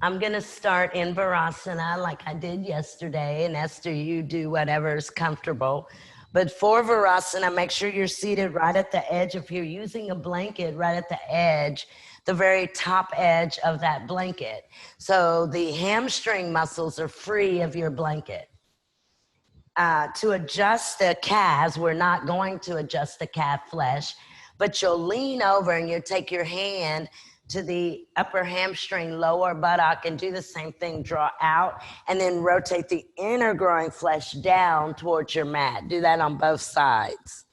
I'm going to start in Virasana like I did yesterday. And Esther, you do whatever is comfortable. But for Virasana, make sure you're seated right at the edge. If you're using a blanket, right at the edge, the very top edge of that blanket. So the hamstring muscles are free of your blanket. To adjust the calves, we're not going to adjust the calf flesh, but you'll lean over and you'll take your hand to the upper hamstring, lower buttock, and do the same thing. Draw out and then rotate the inner groin flesh down towards your mat. Do that on both sides.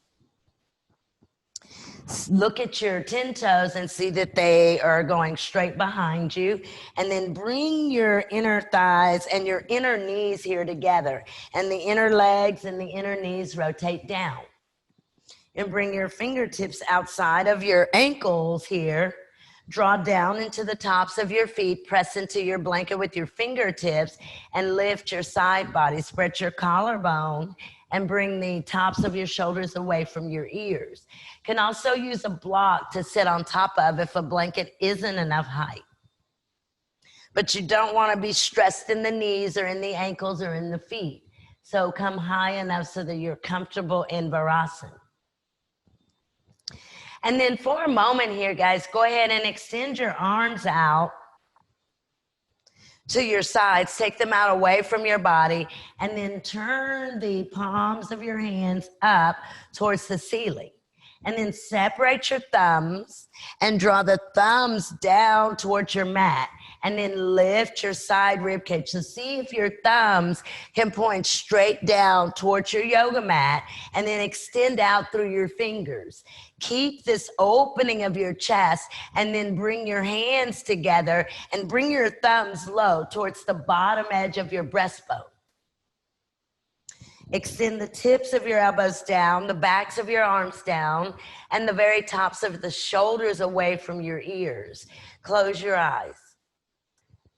Look at your 10 toes and see that they are going straight behind you. And then bring your inner thighs and your inner knees here together. And the inner legs and the inner knees rotate down. And bring your fingertips outside of your ankles here. Draw down into the tops of your feet. Press into your blanket with your fingertips and lift your side body. Spread your collarbone and bring the tops of your shoulders away from your ears. Can also use a block to sit on top of if a blanket isn't enough height. But you don't want to be stressed in the knees or in the ankles or in the feet. So come high enough so that you're comfortable in Virasana. And then for a moment here, guys, go ahead and extend your arms out to your sides. Take them out away from your body and then turn the palms of your hands up towards the ceiling. And then separate your thumbs and draw the thumbs down towards your mat. And then lift your side rib cage. So see if your thumbs can point straight down towards your yoga mat and then extend out through your fingers. Keep this opening of your chest and then bring your hands together and bring your thumbs low towards the bottom edge of your breastbone. Extend the tips of your elbows down, the backs of your arms down, and the very tops of the shoulders away from your ears. Close your eyes.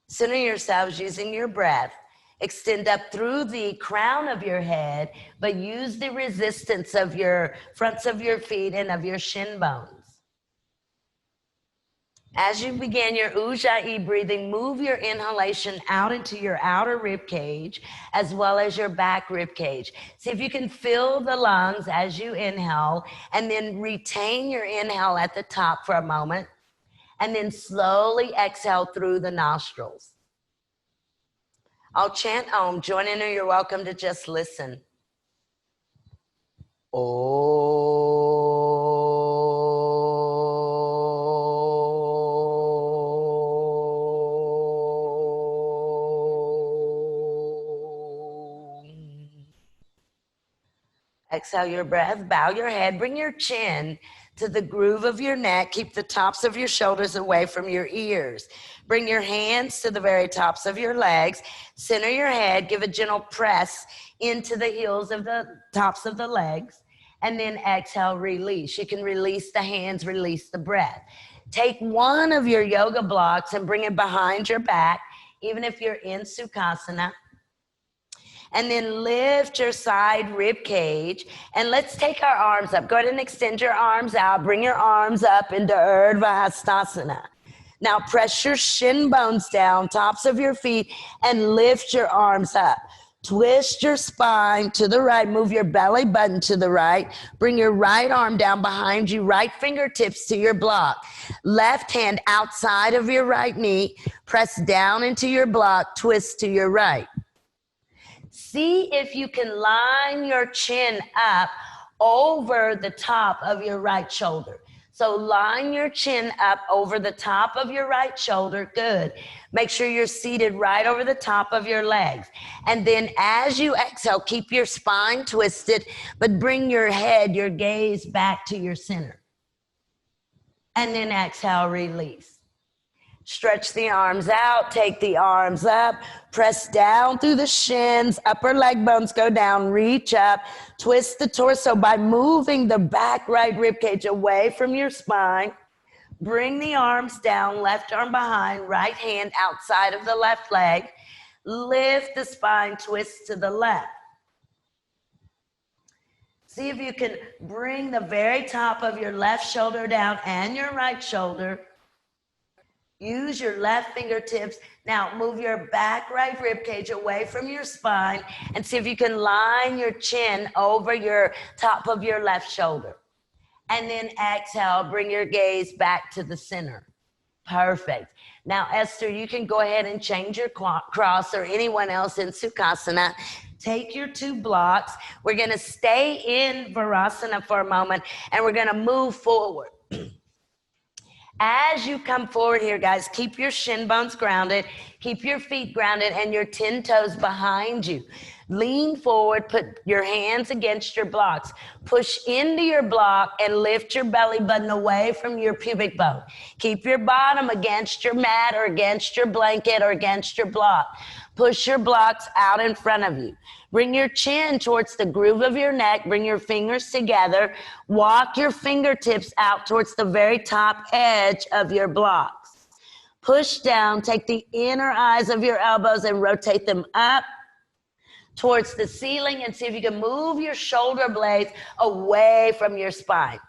Center yourselves using your breath. Extend up through the crown of your head, but use the resistance of your fronts of your feet and of your shin bones. As you begin your Ujjayi breathing, move your inhalation out into your outer rib cage as well as your back rib cage. See if you can fill the lungs as you inhale and then retain your inhale at the top for a moment and then slowly exhale through the nostrils. I'll chant Om. Join in or you're welcome to just listen. Exhale your breath, bow your head, bring your chin to the groove of your neck. Keep the tops of your shoulders away from your ears. Bring your hands to the very tops of your legs. Center your head, give a gentle press into the heels of the tops of the legs. And then exhale, release. You can release the hands, release the breath. Take one of your yoga blocks and bring it behind your back, even if you're in Sukhasana. And then lift your side rib cage. And let's take our arms up. Go ahead and extend your arms out. Bring your arms up into Urdhva Hastasana. Now press your shin bones down, tops of your feet, and lift your arms up. Twist your spine to the right. Move your belly button to the right. Bring your right arm down behind you. Right fingertips to your block. Left hand outside of your right knee. Press down into your block. Twist to your right. See if you can line your chin up over the top of your right shoulder. So line your chin up over the top of your right shoulder. Good. Make sure you're seated right over the top of your legs. And then as you exhale, keep your spine twisted, but bring your head, your gaze back to your center. And then exhale, release. Stretch the arms out, take the arms up, press down through the shins, upper leg bones go down, reach up, twist the torso by moving the back right rib cage away from your spine. Bring the arms down, left arm behind, right hand outside of the left leg. Lift the spine, twist to the left. See if you can bring the very top of your left shoulder down and your right shoulder. Use your left fingertips. Now move your back right rib cage away from your spine and see if you can line your chin over your top of your left shoulder. And then exhale, bring your gaze back to the center. Perfect. Now, Esther, you can go ahead and change your cross, or anyone else in Sukhasana. Take your 2 blocks. We're going to stay in Virasana for a moment, and we're going to move forward. As you come forward here, guys, keep your shin bones grounded, keep your feet grounded, and your 10 toes behind you. Lean forward, put your hands against your blocks. Push into your block and lift your belly button away from your pubic bone. Keep your bottom against your mat or against your blanket or against your block. Push your blocks out in front of you. Bring your chin towards the groove of your neck. Bring your fingers together. Walk your fingertips out towards the very top edge of your blocks. Push down. Take the inner eyes of your elbows and rotate them up towards the ceiling, and see if you can move your shoulder blades away from your spine.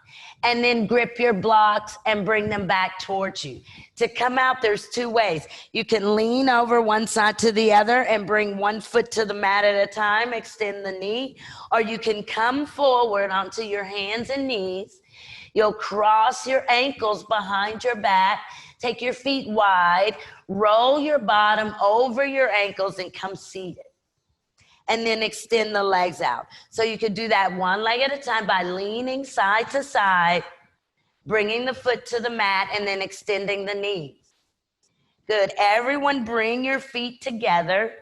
And then grip your blocks and bring them back towards you. To come out, there's 2 ways. You can lean over one side to the other and bring one foot to the mat at a time, extend the knee, or you can come forward onto your hands and knees. You'll cross your ankles behind your back, take your feet wide, roll your bottom over your ankles and come seated. And then extend the legs out. So you could do that one leg at a time by leaning side to side, bringing the foot to the mat, and then extending the knees. Good. Everyone bring your feet together,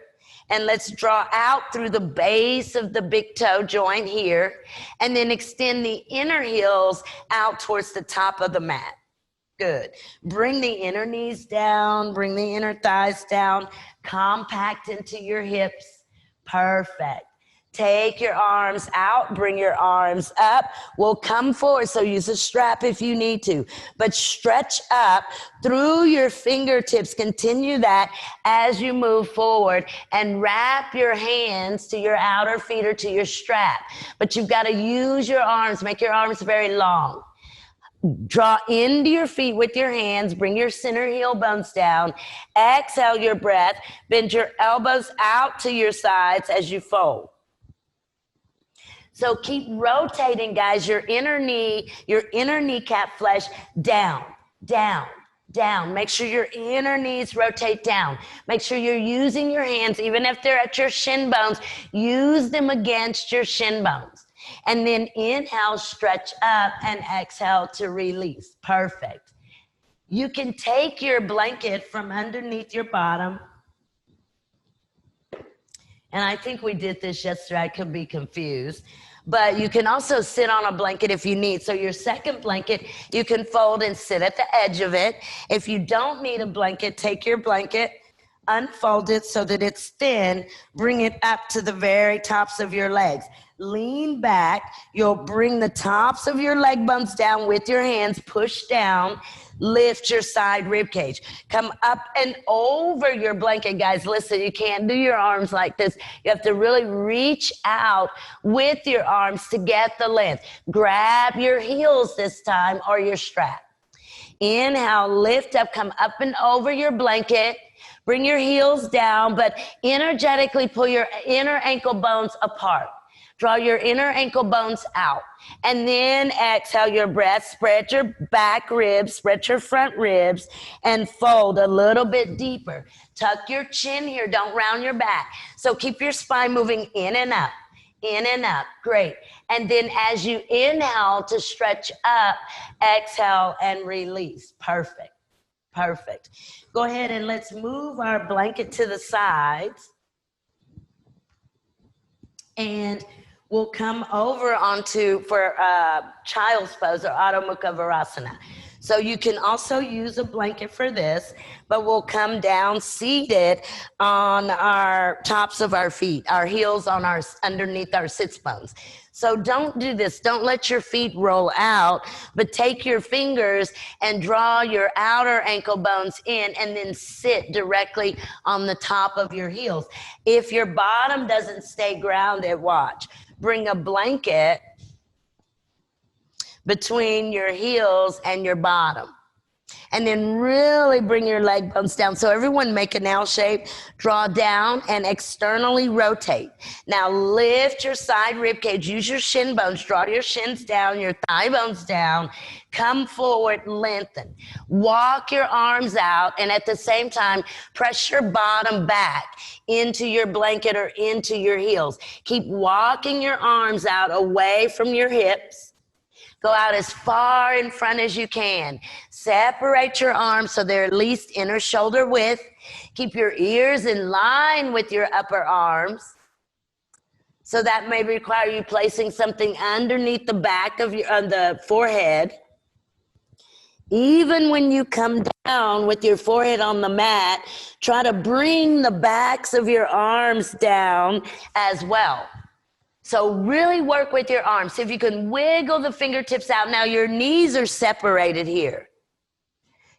and let's draw out through the base of the big toe joint here, and then extend the inner heels out towards the top of the mat. Good. Bring the inner knees down, bring the inner thighs down, compact into your hips. Perfect. Take your arms out, bring your arms up. We'll come forward, so use a strap if you need to. But stretch up through your fingertips. Continue that as you move forward, and wrap your hands to your outer feet or to your strap. But you've got to use your arms. Make your arms very long. Draw into your feet with your hands. Bring your center heel bones down. Exhale your breath. Bend your elbows out to your sides as you fold. So keep rotating, guys. Your inner knee, your inner kneecap flesh down, down, down. Make sure your inner knees rotate down. Make sure you're using your hands, even if they're at your shin bones, use them against your shin bones. And then inhale, stretch up, and exhale to release. Perfect. You can take your blanket from underneath your bottom. And I think we did this yesterday. I could be confused. But you can also sit on a blanket if you need. So your second blanket, you can fold and sit at the edge of it. If you don't need a blanket, take your blanket, unfold it so that it's thin, bring it up to the very tops of your legs. Lean back. You'll bring the tops of your leg bones down with your hands, push down, lift your side rib cage. Come up and over your blanket, guys. Listen, you can't do your arms like this. You have to really reach out with your arms to get the length. Grab your heels this time or your strap. Inhale, lift up, come up and over your blanket. Bring your heels down, but energetically pull your inner ankle bones apart. Draw your inner ankle bones out. And then exhale your breath. Spread your back ribs, spread your front ribs, and fold a little bit deeper. Tuck your chin here. Don't round your back. So keep your spine moving in and up. In and up. Great. And then as you inhale to stretch up, exhale and release. Perfect. Perfect. Go ahead and let's move our blanket to the sides. And we'll come over onto for child's pose or Adho Mukha Virasana. So you can also use a blanket for this, but we'll come down seated on our tops of our feet, our heels on our underneath our sits bones. So don't do this. Don't let your feet roll out, but take your fingers and draw your outer ankle bones in and then sit directly on the top of your heels. If your bottom doesn't stay grounded, watch. Bring a blanket between your heels and your bottom. And then really bring your leg bones down. So everyone make an L shape, draw down and externally rotate. Now lift your side rib cage, use your shin bones, draw your shins down, your thigh bones down, come forward, lengthen. Walk your arms out and at the same time, press your bottom back into your blanket or into your heels. Keep walking your arms out away from your hips. Go out as far in front as you can. Separate your arms so they're at least inner shoulder width. Keep your ears in line with your upper arms. So that may require you placing something underneath the back of the forehead. Even when you come down with your forehead on the mat, try to bring the backs of your arms down as well. So really work with your arms. See if you can wiggle the fingertips out. Now your knees are separated here.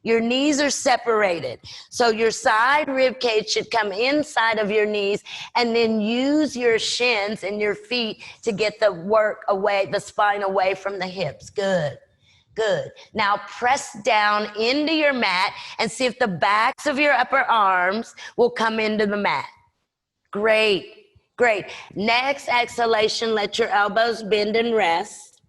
Your knees are separated. So your side rib cage should come inside of your knees and then use your shins and your feet to get the work away, the spine away from the hips. Good. Good. Now press down into your mat and see if the backs of your upper arms will come into the mat. Great. Great. Next exhalation, let your elbows bend and rest.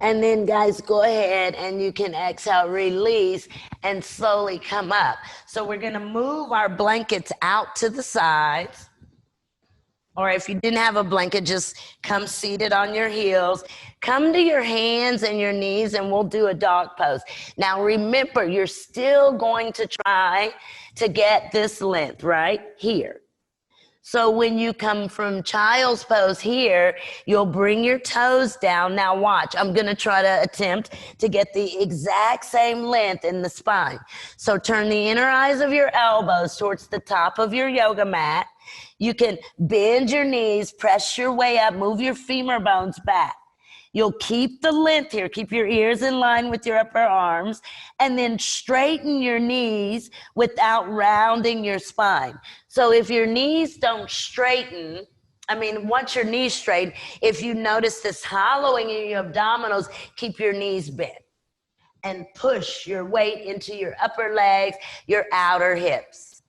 And then guys, go ahead and you can exhale, release, and slowly come up. So we're going to move our blankets out to the sides. Or if you didn't have a blanket, just come seated on your heels. Come to your hands and your knees and we'll do a dog pose. Now remember, you're still going to try to get this length right here. So when you come from child's pose here, you'll bring your toes down. Now watch, I'm gonna try to attempt to get the exact same length in the spine. So turn the inner eyes of your elbows towards the top of your yoga mat. You can bend your knees, press your way up, move your femur bones back. You'll keep the length here, keep your ears in line with your upper arms, and then straighten your knees without rounding your spine. So if your knees don't straighten, once your knees straight, if you notice this hollowing in your abdominals, keep your knees bent and push your weight into your upper legs, your outer hips.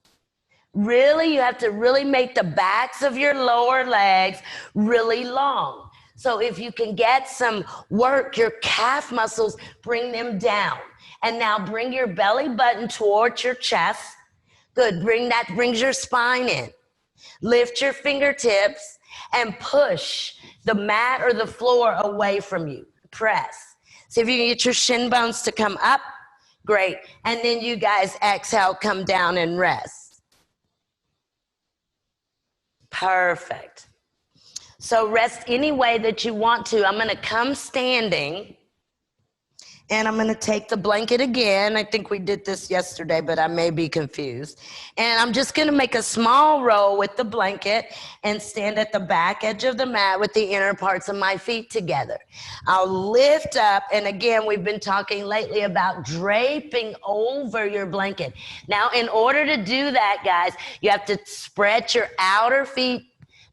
Really, you have to really make the backs of your lower legs really long. So if you can get some work, your calf muscles, bring them down. And now bring your belly button towards your chest. Good, brings your spine in. Lift your fingertips and push the mat or the floor away from you. Press. See if you can get your shin bones to come up. Great. And then you guys exhale, come down and rest. Perfect. So rest any way that you want to. I'm going to come standing and I'm going to take the blanket again. I think we did this yesterday, but I may be confused. And I'm just going to make a small roll with the blanket and stand at the back edge of the mat with the inner parts of my feet together. I'll lift up. And again, we've been talking lately about draping over your blanket. Now, in order to do that, guys, you have to spread your outer feet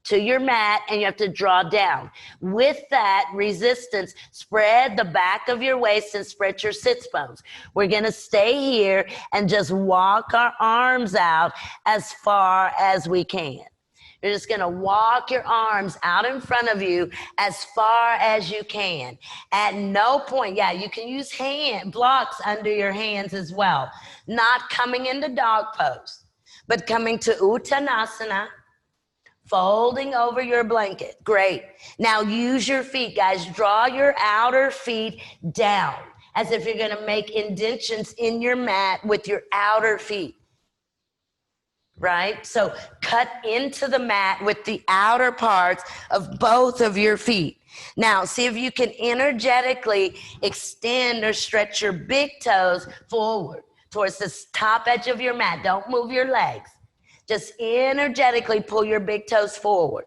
to your mat and you have to draw down. With that resistance, spread the back of your waist and spread your sits bones. We're gonna stay here and just walk our arms out as far as we can. You're just gonna walk your arms out in front of you as far as you can. At no point, you can use blocks under your hands as well. Not coming into dog pose, but coming to Uttanasana, folding over your blanket. Great. Now use your feet, guys. Draw your outer feet down as if you're going to make indentions in your mat with your outer feet. Right? So cut into the mat with the outer parts of both of your feet. Now, see if you can energetically extend or stretch your big toes forward towards the top edge of your mat. Don't move your legs. Just energetically pull your big toes forward.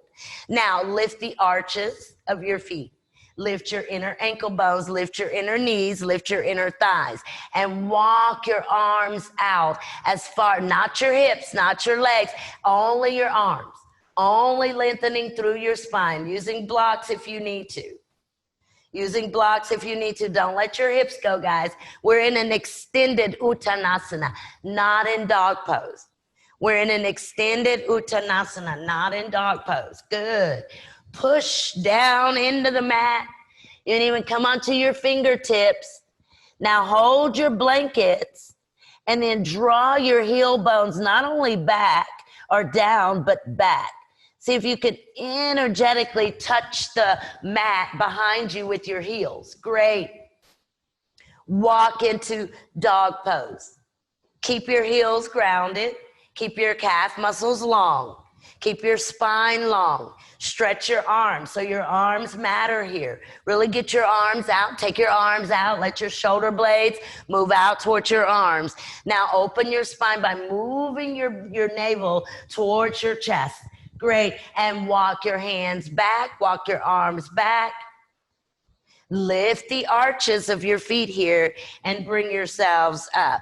Now lift the arches of your feet. Lift your inner ankle bones, lift your inner knees, lift your inner thighs, and walk your arms out as far, not your hips, not your legs, only your arms, only lengthening through your spine, using blocks if you need to. Using blocks if you need to. Don't let your hips go, guys. We're in an extended Uttanasana, not in dog pose. We're in an extended Uttanasana, not in dog pose. Good. Push down into the mat. You can even come onto your fingertips. Now hold your blankets and then draw your heel bones not only back or down, but back. See if you can energetically touch the mat behind you with your heels. Great. Walk into dog pose. Keep your heels grounded. Keep your calf muscles long. Keep your spine long. Stretch your arms so your arms matter here. Really get your arms out. Take your arms out. Let your shoulder blades move out towards your arms. Now open your spine by moving your navel towards your chest. Great. And walk your hands back. Walk your arms back. Lift the arches of your feet here and bring yourselves up.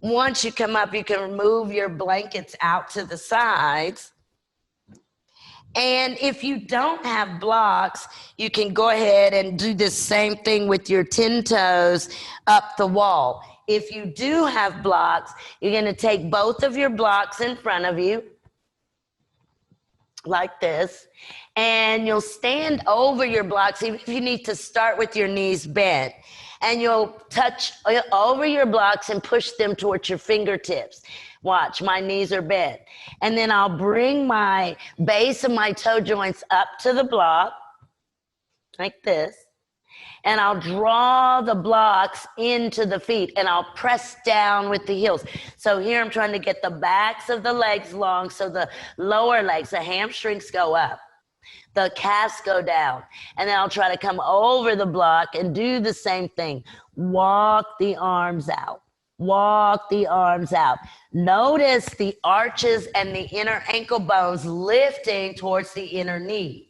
Once you come up, you can move your blankets out to the sides. And if you don't have blocks, you can go ahead and do the same thing with your 10 toes up the wall. If you do have blocks, you're going to take both of your blocks in front of you, like this, and you'll stand over your blocks, even if you need to start with your knees bent. And you'll touch over your blocks and push them towards your fingertips. Watch, my knees are bent. And then I'll bring my base of my toe joints up to the block, like this. And I'll draw the blocks into the feet, and I'll press down with the heels. So here I'm trying to get the backs of the legs long so the lower legs, the hamstrings go up. The calves go down. And then I'll try to come over the block and do the same thing. Walk the arms out. Walk the arms out. Notice the arches and the inner ankle bones lifting towards the inner knees.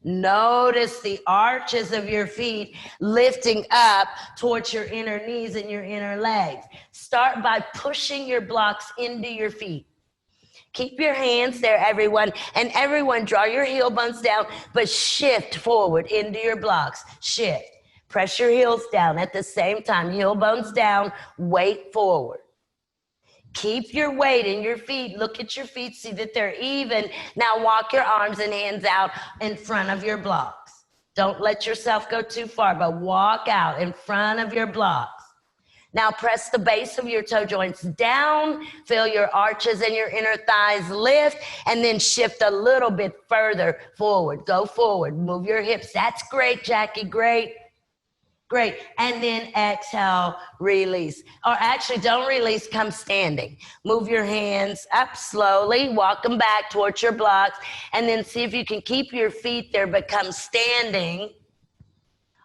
Notice the arches of your feet lifting up towards your inner knees and your inner legs. Start by pushing your blocks into your feet. Keep your hands there, everyone. And everyone, draw your heel bones down, but shift forward into your blocks. Shift. Press your heels down at the same time. Heel bones down, weight forward. Keep your weight in your feet. Look at your feet, see that they're even. Now walk your arms and hands out in front of your blocks. Don't let yourself go too far, but walk out in front of your blocks. Now press the base of your toe joints down, feel your arches and your inner thighs lift, and then shift a little bit further forward. Go forward, move your hips. That's great, Jackie, great. Great. And then exhale, release. Or actually, don't release, come standing. Move your hands up slowly, walk them back towards your blocks, and then see if you can keep your feet there, but come standing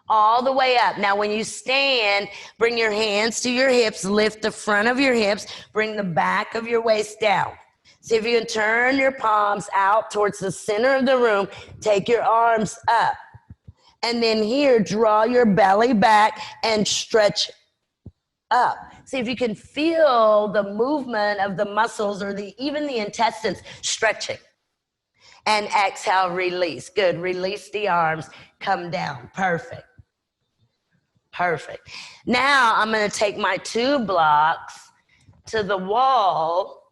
all the way up. Now, when you stand, bring your hands to your hips, lift the front of your hips, bring the back of your waist down. See if you can turn your palms out towards the center of the room. Take your arms up. And then here, draw your belly back and stretch up. See if you can feel the movement of the muscles or even the intestines stretching. And exhale, release. Good. Release the arms. Come down. Perfect. Perfect. Now I'm going to take my 2 blocks to the wall.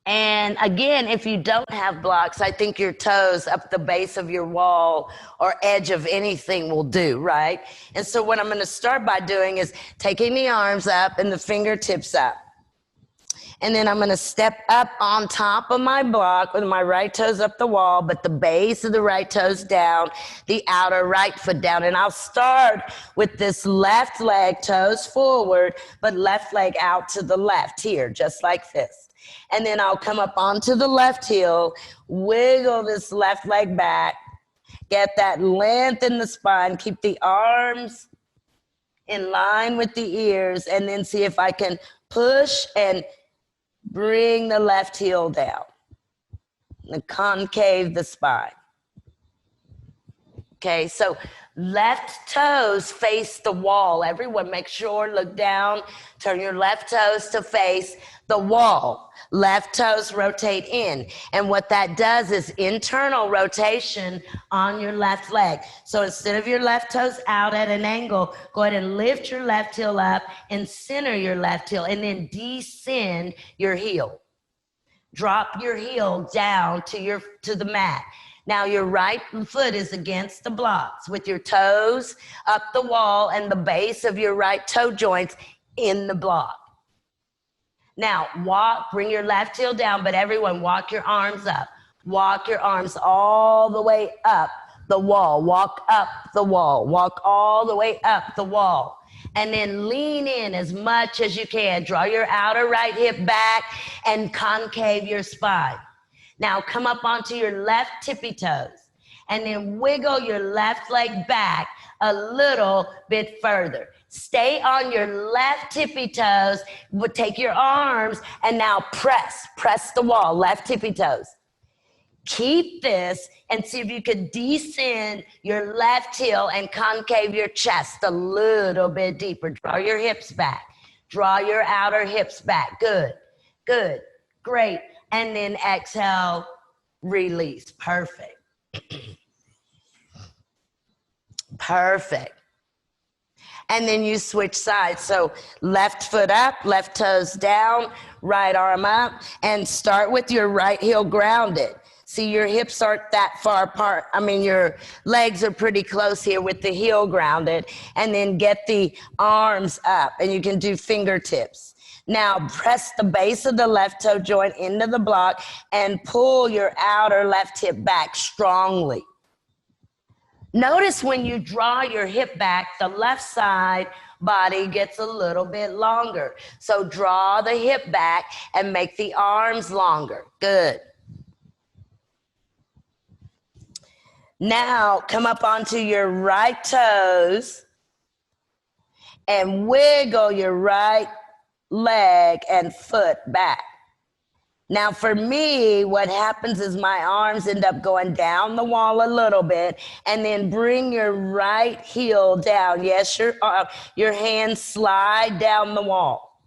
And again, if you don't have blocks, I think your toes up the base of your wall or edge of anything will do, right? And so what I'm going to start by doing is taking the arms up and the fingertips up. And then I'm going to step up on top of my block with my right toes up the wall, but the base of the right toes down, the outer right foot down. And I'll start with this left leg, toes forward, but left leg out to the left here, just like this. And then I'll come up onto the left heel, wiggle this left leg back, get that length in the spine, keep the arms in line with the ears, and then see if I can push and bring the left heel down and concave the spine. Okay, so left toes face the wall. Everyone make sure, look down, turn your left toes to face the wall. Left toes rotate in. And what that does is internal rotation on your left leg. So instead of your left toes out at an angle, go ahead and lift your left heel up and center your left heel and then descend your heel. Drop your heel down to the mat. Now your right foot is against the blocks with your toes up the wall and the base of your right toe joints in the block. Now bring your left heel down, but everyone walk your arms up. Walk your arms all the way up the wall. Walk up the wall. Walk all the way up the wall. And then lean in as much as you can. Draw your outer right hip back and concave your spine. Now come up onto your left tippy toes and then wiggle your left leg back a little bit further. Stay on your left tippy toes, but take your arms and now press the wall, left tippy toes. Keep this and see if you can descend your left heel and concave your chest a little bit deeper. Draw your hips back. Draw your outer hips back. Good, good, great. And then exhale, release. Perfect. Perfect. And then you switch sides. So left foot up, left toes down, right arm up, and start with your right heel grounded. See, your hips aren't that far apart. I mean, your legs are pretty close here with the heel grounded. And then get the arms up, and you can do fingertips. Now press the base of the left toe joint into the block and pull your outer left hip back strongly. Notice when you draw your hip back, the left side body gets a little bit longer. So draw the hip back and make the arms longer. Good. Now come up onto your right toes and wiggle your right leg and foot back. Now for me, what happens is my arms end up going down the wall a little bit and then bring your right heel down. Yes, your hands slide down the wall.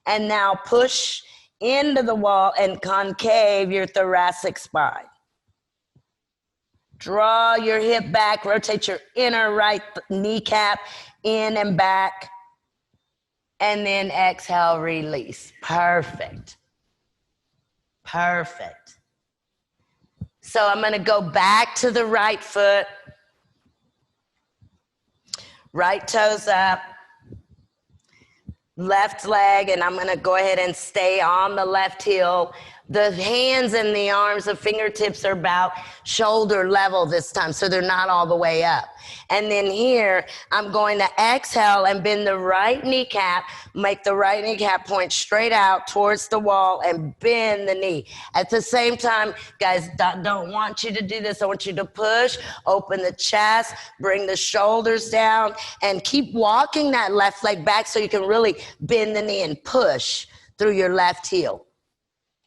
And now push into the wall and concave your thoracic spine. Draw your hip back, rotate your inner right kneecap in and back. And then exhale, release. Perfect. Perfect. So I'm going to go back to the right foot. Right toes up. Left leg, and I'm going to go ahead and stay on the left heel. The hands and the arms, the fingertips are about shoulder level this time, so they're not all the way up. And then here, I'm going to exhale and bend the right kneecap, make the right kneecap point straight out towards the wall and bend the knee. At the same time, guys, don't want you to do this. I want you to push, open the chest, bring the shoulders down, and keep walking that left leg back so you can really bend the knee and push through your left heel.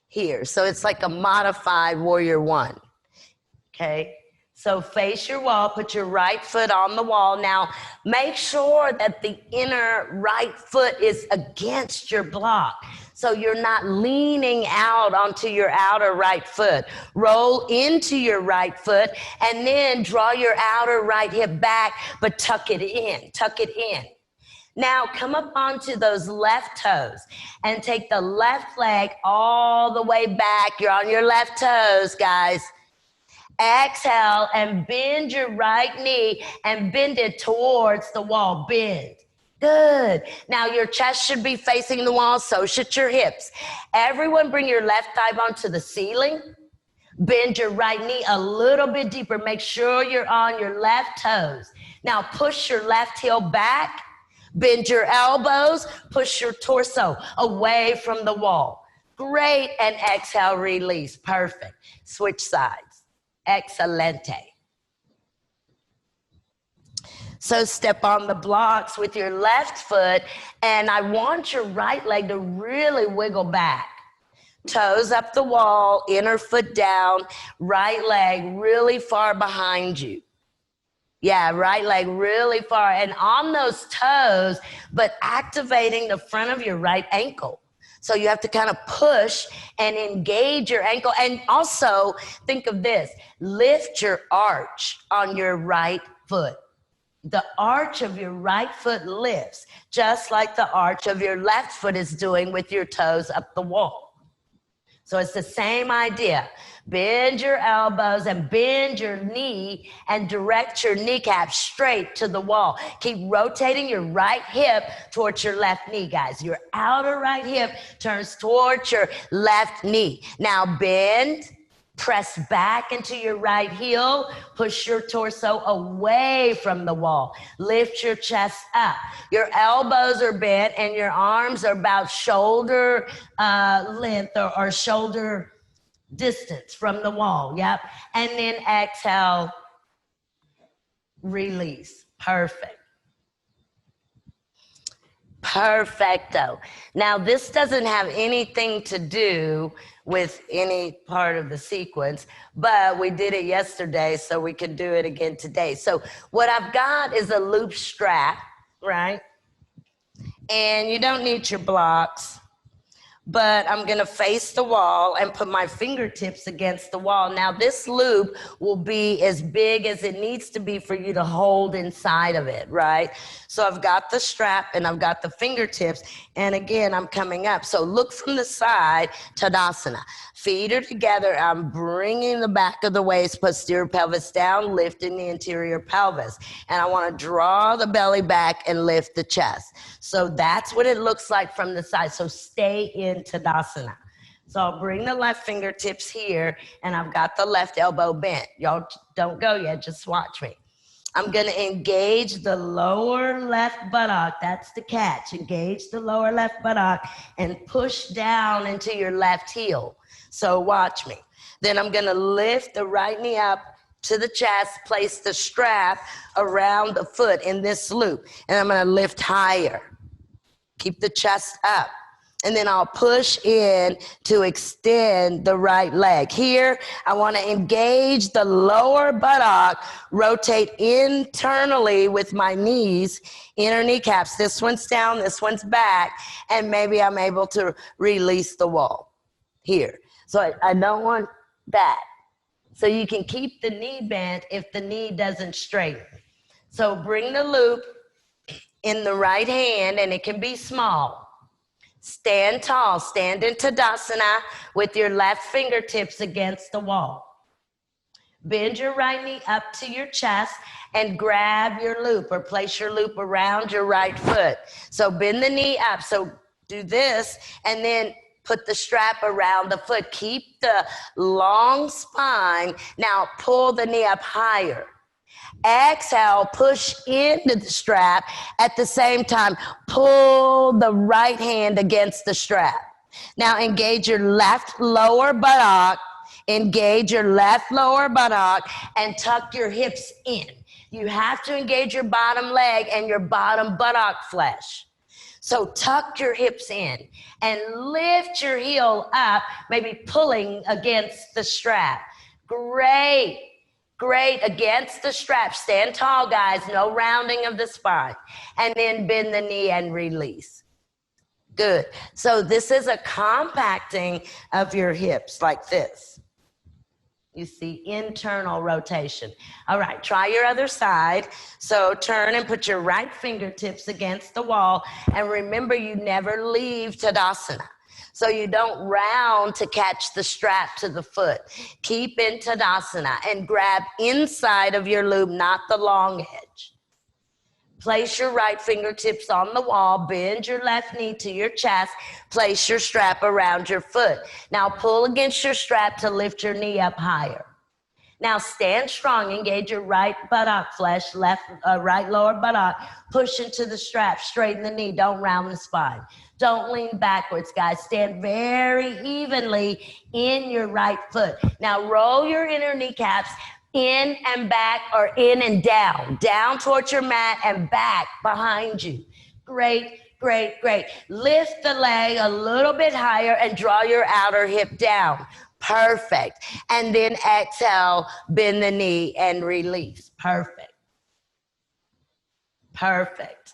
Here, so it's like a modified warrior one. Okay, so face your wall, put your right foot on the wall. Now make sure that the inner right foot is against your block, so you're not leaning out onto your outer right foot. Roll into your right foot and then draw your outer right hip back, but tuck it in, tuck it in. Now come up onto those left toes and take the left leg all the way back. You're on your left toes, guys. Exhale and bend your right knee and bend it towards the wall. Bend. Good. Now your chest should be facing the wall, so should your hips. Everyone bring your left thigh bone to the ceiling. Bend your right knee a little bit deeper. Make sure you're on your left toes. Now push your left heel back. Bend your elbows, push your torso away from the wall. Great, and exhale, release. Perfect. Switch sides. Excelente. So step on the blocks with your left foot, and I want your right leg to really wiggle back. Toes up the wall, inner foot down, right leg really far behind you. Yeah, right leg really far. And on those toes, but activating the front of your right ankle. So you have to kind of push and engage your ankle. And also think of this, lift your arch on your right foot. The arch of your right foot lifts, just like the arch of your left foot is doing with your toes up the wall. So it's the same idea. Bend your elbows and bend your knee and direct your kneecap straight to the wall. Keep rotating your right hip towards your left knee, guys. Your outer right hip turns towards your left knee. Now bend. Press back into your right heel. Push your torso away from the wall. Lift your chest up. Your elbows are bent and your arms are about shoulder length or shoulder distance from the wall. Yep. And then exhale, release. Perfect. Perfecto. Now, this doesn't have anything to do with any part of the sequence, but we did it yesterday, so we can do it again today. So what I've got is a loop strap, right? And you don't need your blocks, but I'm gonna face the wall and put my fingertips against the wall. Now this loop will be as big as it needs to be for you to hold inside of it, right? So I've got the strap and I've got the fingertips, and again, I'm coming up. So look from the side, Tadasana. Feet are together, I'm bringing the back of the waist, posterior pelvis down, lifting the interior pelvis. And I wanna draw the belly back and lift the chest. So that's what it looks like from the side. So stay in Tadasana. So I'll bring the left fingertips here and I've got the left elbow bent. Y'all don't go yet, just watch me. I'm gonna engage the lower left buttock. That's the catch. Engage the lower left buttock and push down into your left heel. So watch me. Then I'm gonna lift the right knee up to the chest, place the strap around the foot in this loop, and I'm gonna lift higher. Keep the chest up. And then I'll push in to extend the right leg. Here, I want to engage the lower buttock, rotate internally with my knees, inner kneecaps. This one's down, this one's back, and maybe I'm able to release the wall here. So I don't want that. So you can keep the knee bent if the knee doesn't straighten. So bring the loop in the right hand, and it can be small. Stand tall, stand in Tadasana with your left fingertips against the wall. Bend your right knee up to your chest and grab your loop or place your loop around your right foot. So bend the knee up. So do this and then put the strap around the foot. Keep the long spine. Now pull the knee up higher. Exhale, push into the strap. At the same time, pull the right hand against the strap. Now engage your left lower buttock, engage your left lower buttock, and tuck your hips in. You have to engage your bottom leg and your bottom buttock flesh. So tuck your hips in and lift your heel up, maybe pulling against the strap. Great. Great, against the strap. Stand tall, guys. No rounding of the spine. And then bend the knee and release. Good. So this is a compacting of your hips like this. You see internal rotation. All right, try your other side. So turn and put your right fingertips against the wall. And remember, you never leave Tadasana. So you don't round to catch the strap to the foot. Keep in Tadasana and grab inside of your loop, not the long edge. Place your right fingertips on the wall, bend your left knee to your chest, place your strap around your foot. Now pull against your strap to lift your knee up higher. Now stand strong, engage your right buttock flesh, right lower buttock, push into the strap, straighten the knee, don't round the spine. Don't lean backwards, guys. Stand very evenly in your right foot. Now roll your inner kneecaps in and back or in and down. Down towards your mat and back behind you. Great, great, great. Lift the leg a little bit higher and draw your outer hip down. Perfect. And then exhale, bend the knee and release. Perfect. Perfect.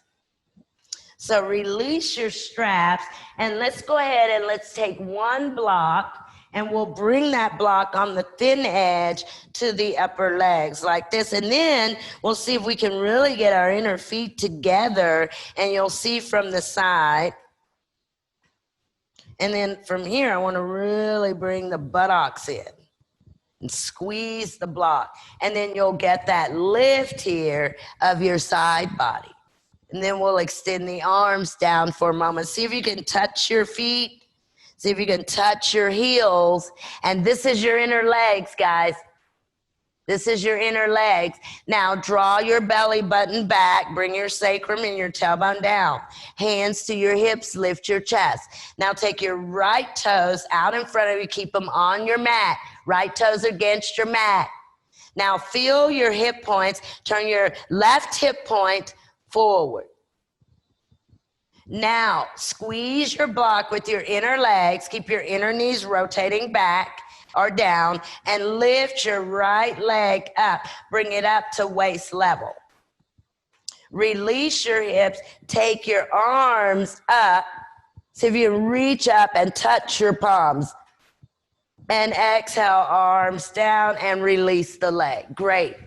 So release your straps, and let's go ahead and let's take one block, and we'll bring that block on the thin edge to the upper legs like this. And then we'll see if we can really get our inner feet together, and you'll see from the side. And then from here, I want to really bring the buttocks in and squeeze the block. And then you'll get that lift here of your side body. And then we'll extend the arms down for a moment. See if you can touch your feet. See if you can touch your heels. And this is your inner legs, guys. This is your inner legs. Now draw your belly button back. Bring your sacrum and your tailbone down. Hands to your hips. Lift your chest. Now take your right toes out in front of you. Keep them on your mat. Right toes against your mat. Now feel your hip points. Turn your left hip point forward. Now, squeeze your block with your inner legs. Keep your inner knees rotating back or down, and lift your right leg up. Bring it up to waist level. Release your hips. Take your arms up. See if you reach up and touch your palms. And exhale, arms down, and release the leg. Great.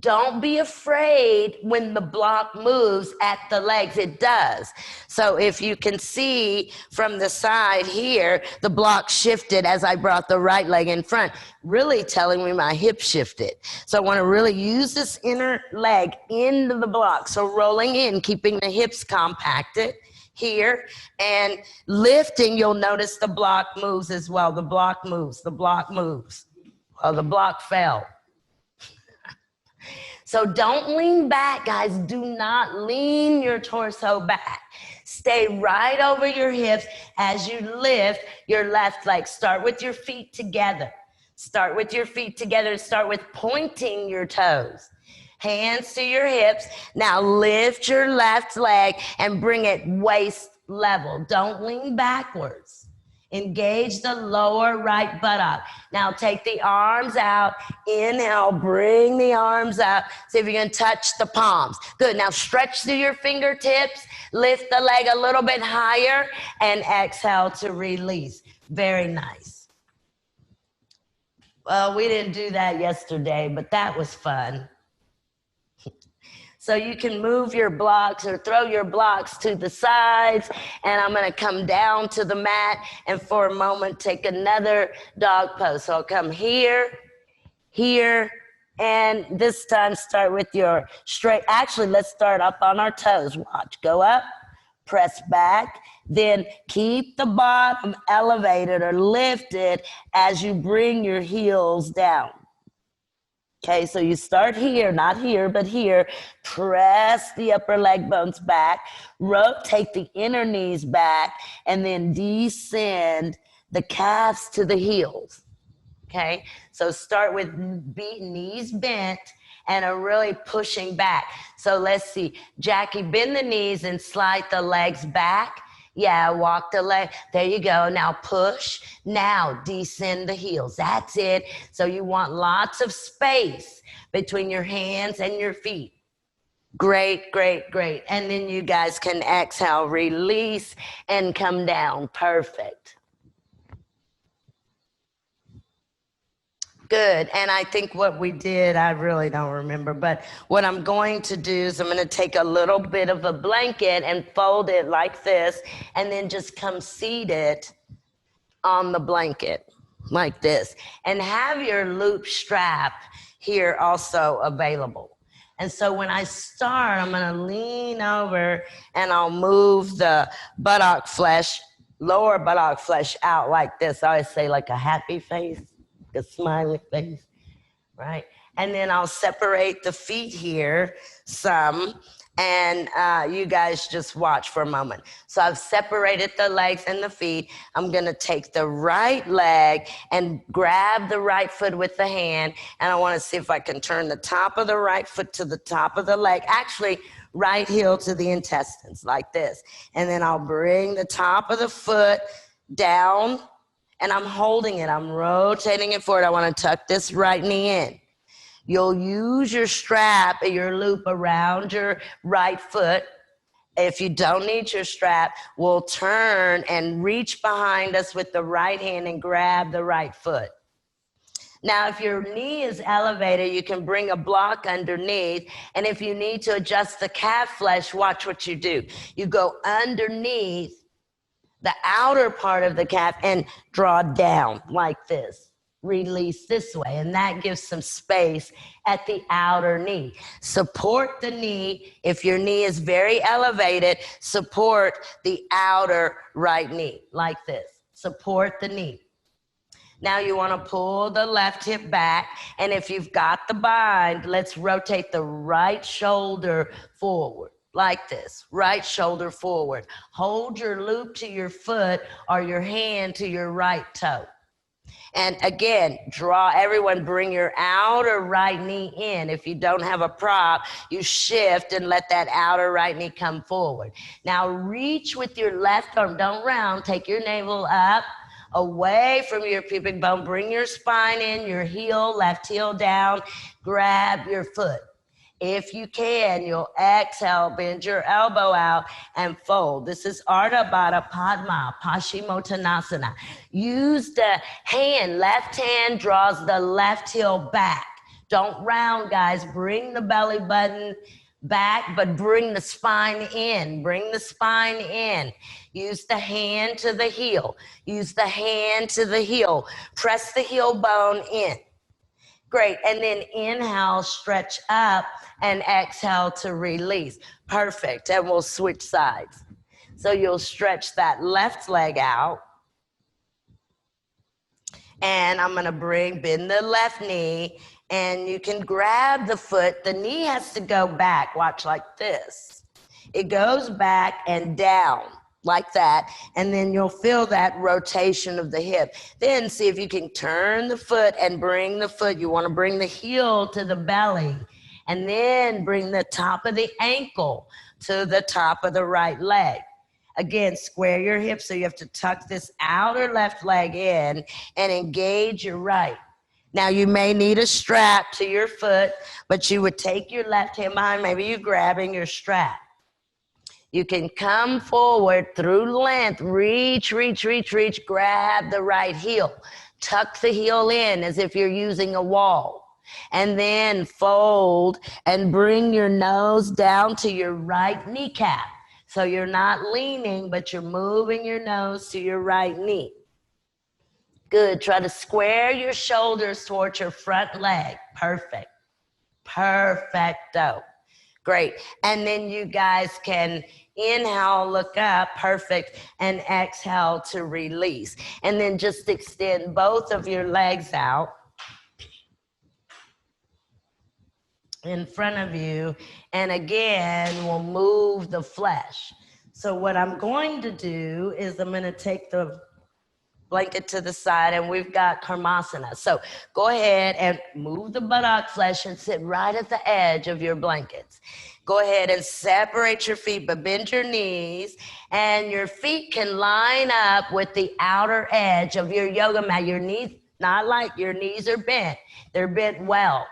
Don't be afraid when the block moves at the legs. It does. So if you can see from the side here, the block shifted as I brought the right leg in front, really telling me my hip shifted. So I want to really use this inner leg into the block. So rolling in, keeping the hips compacted here, and lifting, you'll notice the block moves as well. The block moves. The block moves. Well, the block fell. So don't lean back, guys. Do not lean your torso back. Stay right over your hips as you lift your left leg. Start with your feet together. Start with your feet together. Start with pointing your toes. Hands to your hips. Now lift your left leg and bring it waist level. Don't lean backwards. Engage the lower right buttock. Now take the arms out. Inhale, bring the arms up. See if you can touch the palms. Good. Now stretch through your fingertips. Lift the leg a little bit higher and exhale to release. Very nice. Well, we didn't do that yesterday, but that was fun. So you can move your blocks or throw your blocks to the sides, and I'm going to come down to the mat and for a moment take another dog pose. So I'll come here, here, and this time start with your straight. Actually, let's start up on our toes. Watch. Go up, press back, then keep the bottom elevated or lifted as you bring your heels down. Okay, so you start here, not here, but here. Press the upper leg bones back. Rotate the inner knees back, and then descend the calves to the heels. Okay, so start with knees bent and are really pushing back. So let's see. Jackie, bend the knees and slide the legs back. Yeah, walk the leg. There you go. Now push. Now descend the heels. That's it. So you want lots of space between your hands and your feet. Great, great, great. And then you guys can exhale, release, and come down. Perfect. Good. And I think what we did, I really don't remember, but what I'm going to do is I'm going to take a little bit of a blanket and fold it like this, and then just come seat it on the blanket like this, and have your loop strap here also available. And so when I start, I'm going to lean over and I'll move the buttock flesh, lower buttock flesh out like this. I always say like a happy face. A smiley face, right? And then I'll separate the feet here some, and you guys just watch for a moment. So I've separated the legs and the feet. I'm gonna take the right leg and grab the right foot with the hand, and I wanna see if I can turn the top of the right foot to the top of the leg. Actually, right heel to the intestines, like this. And then I'll bring the top of the foot down, and I'm holding it. I'm rotating it forward. I want to tuck this right knee in. You'll use your strap or your loop around your right foot. If you don't need your strap, we'll turn and reach behind us with the right hand and grab the right foot. Now, if your knee is elevated, you can bring a block underneath. And if you need to adjust the calf flesh, watch what you do. You go underneath the outer part of the calf and draw down like this. Release this way, and that gives some space at the outer knee. Support the knee. If your knee is very elevated, support the outer right knee like this. Support the knee. Now you want to pull the left hip back, and if you've got the bind, let's rotate the right shoulder forward like this. Right shoulder forward. Hold your loop to your foot or your hand to your right toe. And again, everyone bring your outer right knee in. If you don't have a prop, you shift and let that outer right knee come forward. Now reach with your left arm, don't round, take your navel up, away from your pubic bone, bring your spine in, your heel, left heel down, grab your foot. If you can, you'll exhale, bend your elbow out and fold. This is Ardha Baddha Padma, Paschimottanasana. Use the hand, left hand draws the left heel back. Don't round, guys. Bring the belly button back, but bring the spine in. Bring the spine in. Use the hand to the heel. Use the hand to the heel. Press the heel bone in. Great. And then inhale, stretch up, and exhale to release. Perfect. And we'll switch sides. So you'll stretch that left leg out. And I'm going to bend the left knee, and you can grab the foot. The knee has to go back. Watch like this. It goes back and down like that, and then you'll feel that rotation of the hip. Then see if you can turn the foot and bring the foot. You want to bring the heel to the belly, and then bring the top of the ankle to the top of the right leg. Again, square your hips, so you have to tuck this outer left leg in and engage your right. Now, you may need a strap to your foot, but you would take your left hand behind, maybe you're grabbing your strap. You can come forward through length, reach, grab the right heel. Tuck the heel in as if you're using a wall. And then fold and bring your nose down to your right kneecap. So you're not leaning, but you're moving your nose to your right knee. Good. Try to square your shoulders towards your front leg. Perfect. Perfecto. Great. And then you guys can inhale, look up, perfect, and exhale to release. And then just extend both of your legs out in front of you. And again, we'll move the flesh. So what I'm going to do is I'm going to take the blanket to the side, and we've got Karmasana. So go ahead and move the buttock flesh and sit right at the edge of your blankets. Go ahead and separate your feet, but bend your knees, and your feet can line up with the outer edge of your yoga mat. Your knees, not like your knees are bent. They're bent well.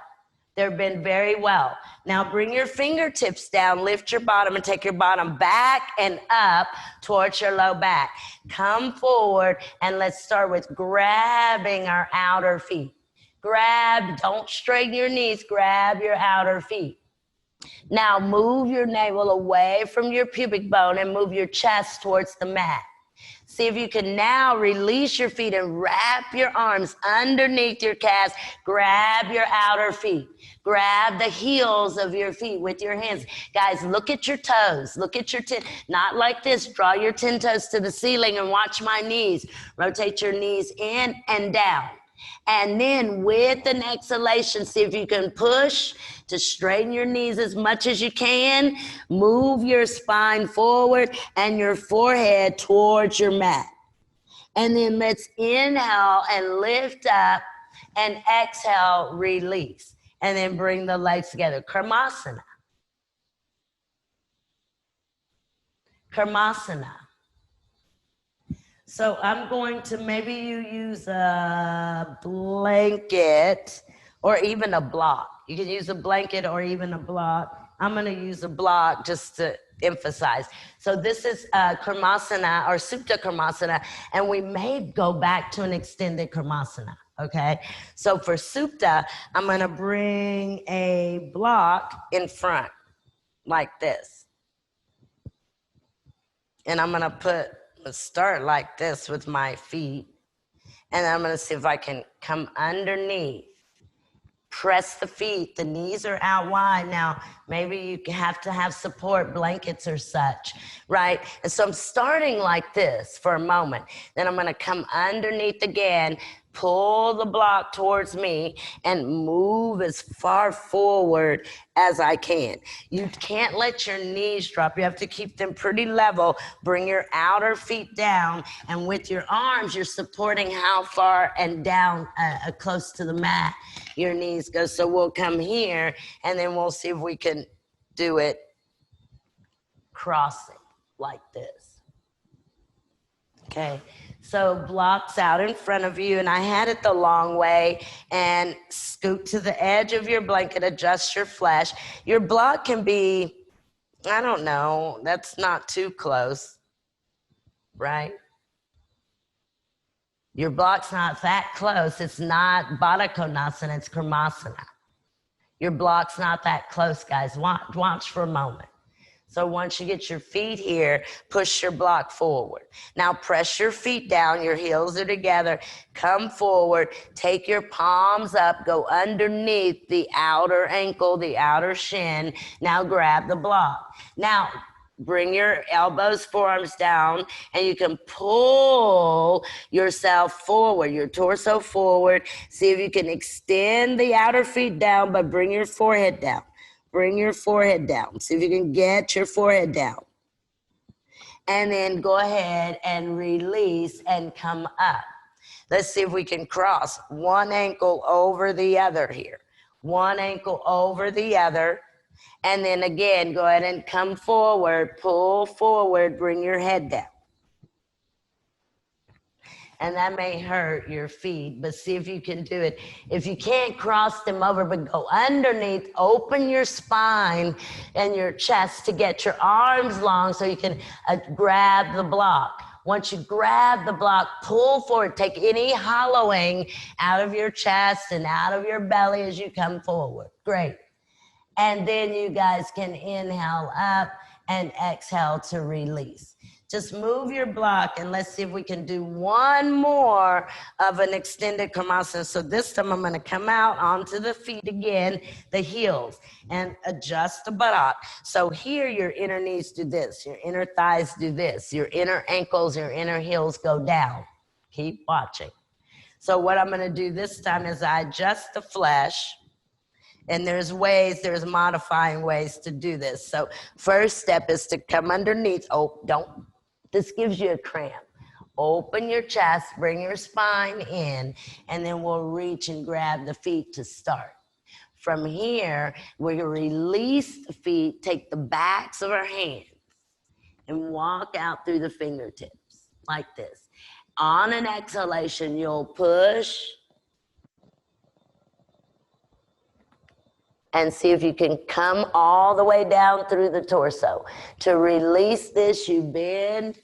They're bent very well. Now bring your fingertips down, lift your bottom, and take your bottom back and up towards your low back. Come forward, and let's start with grabbing our outer feet. Grab, don't straighten your knees, grab your outer feet. Now move your navel away from your pubic bone and move your chest towards the mat. See if you can now release your feet and wrap your arms underneath your calves. Grab your outer feet. Grab the heels of your feet with your hands. Guys, look at your toes. Look at your not like this. Draw your 10 toes to the ceiling and watch my knees. Rotate your knees in and down. And then with an exhalation, see if you can push to straighten your knees as much as you can. Move your spine forward and your forehead towards your mat. And then let's inhale and lift up, and exhale, release. And then bring the legs together. Karmasana. Karmasana. So I'm going to, maybe you use a blanket or even a block. You can use a blanket or even a block. I'm going to use a block just to emphasize. So this is Karmasana or Supta Karmasana, and we may go back to an extended Karmasana, okay? So for Supta, I'm going to bring a block in front like this. And I'm going to start like this with my feet. And I'm going to see if I can come underneath. Press the feet. The knees are out wide. Now, maybe you have to have support blankets or such, right? And so I'm starting like this for a moment. Then I'm going to come underneath again, pull the block towards me, and move as far forward as I can. You can't let your knees drop. You have to keep them pretty level. Bring your outer feet down, and with your arms, you're supporting how far and down close to the mat your knees go. So we'll come here, and then we'll see if we can do it crossing like this. Okay, so blocks out in front of you, and I had it the long way, and scoot to the edge of your blanket, adjust your flesh. Your block can be, I don't know, that's not too close, right? Your block's not that close. It's not Baddha Konasana, it's Karmasana. Your block's not that close, guys. Watch for a moment. So once you get your feet here, push your block forward. Now press your feet down, your heels are together. Come forward, take your palms up, go underneath the outer ankle, the outer shin. Now grab the block. Now bring your elbows, forearms down, and you can pull yourself forward, your torso forward. See if you can extend the outer feet down, but bring your forehead down. Bring your forehead down. See if you can get your forehead down. And then go ahead and release and come up. Let's see if we can cross one ankle over the other here. One ankle over the other. And then again, go ahead and come forward, pull forward, bring your head down. And that may hurt your feet, but see if you can do it. If you can't cross them over, but go underneath, open your spine and your chest to get your arms long so you can grab the block. Once you grab the block, pull forward, take any hollowing out of your chest and out of your belly as you come forward. Great. And then you guys can inhale up and exhale to release. Just move your block, and let's see if we can do one more of an extended Karmasana. So this time I'm going to come out onto the feet again, the heels, and adjust the buttock. So here your inner knees do this, your inner thighs do this, your inner ankles, your inner heels go down. Keep watching. So what I'm going to do this time is I adjust the flesh. And there's modifying ways to do this. So first step is to come underneath. Oh, this gives you a cramp. Open your chest, bring your spine in, and then we'll reach and grab the feet to start. From here, we release the feet, take the backs of our hands, and walk out through the fingertips like this. On an exhalation, you'll push, and see if you can come all the way down through the torso. To release this, you bend,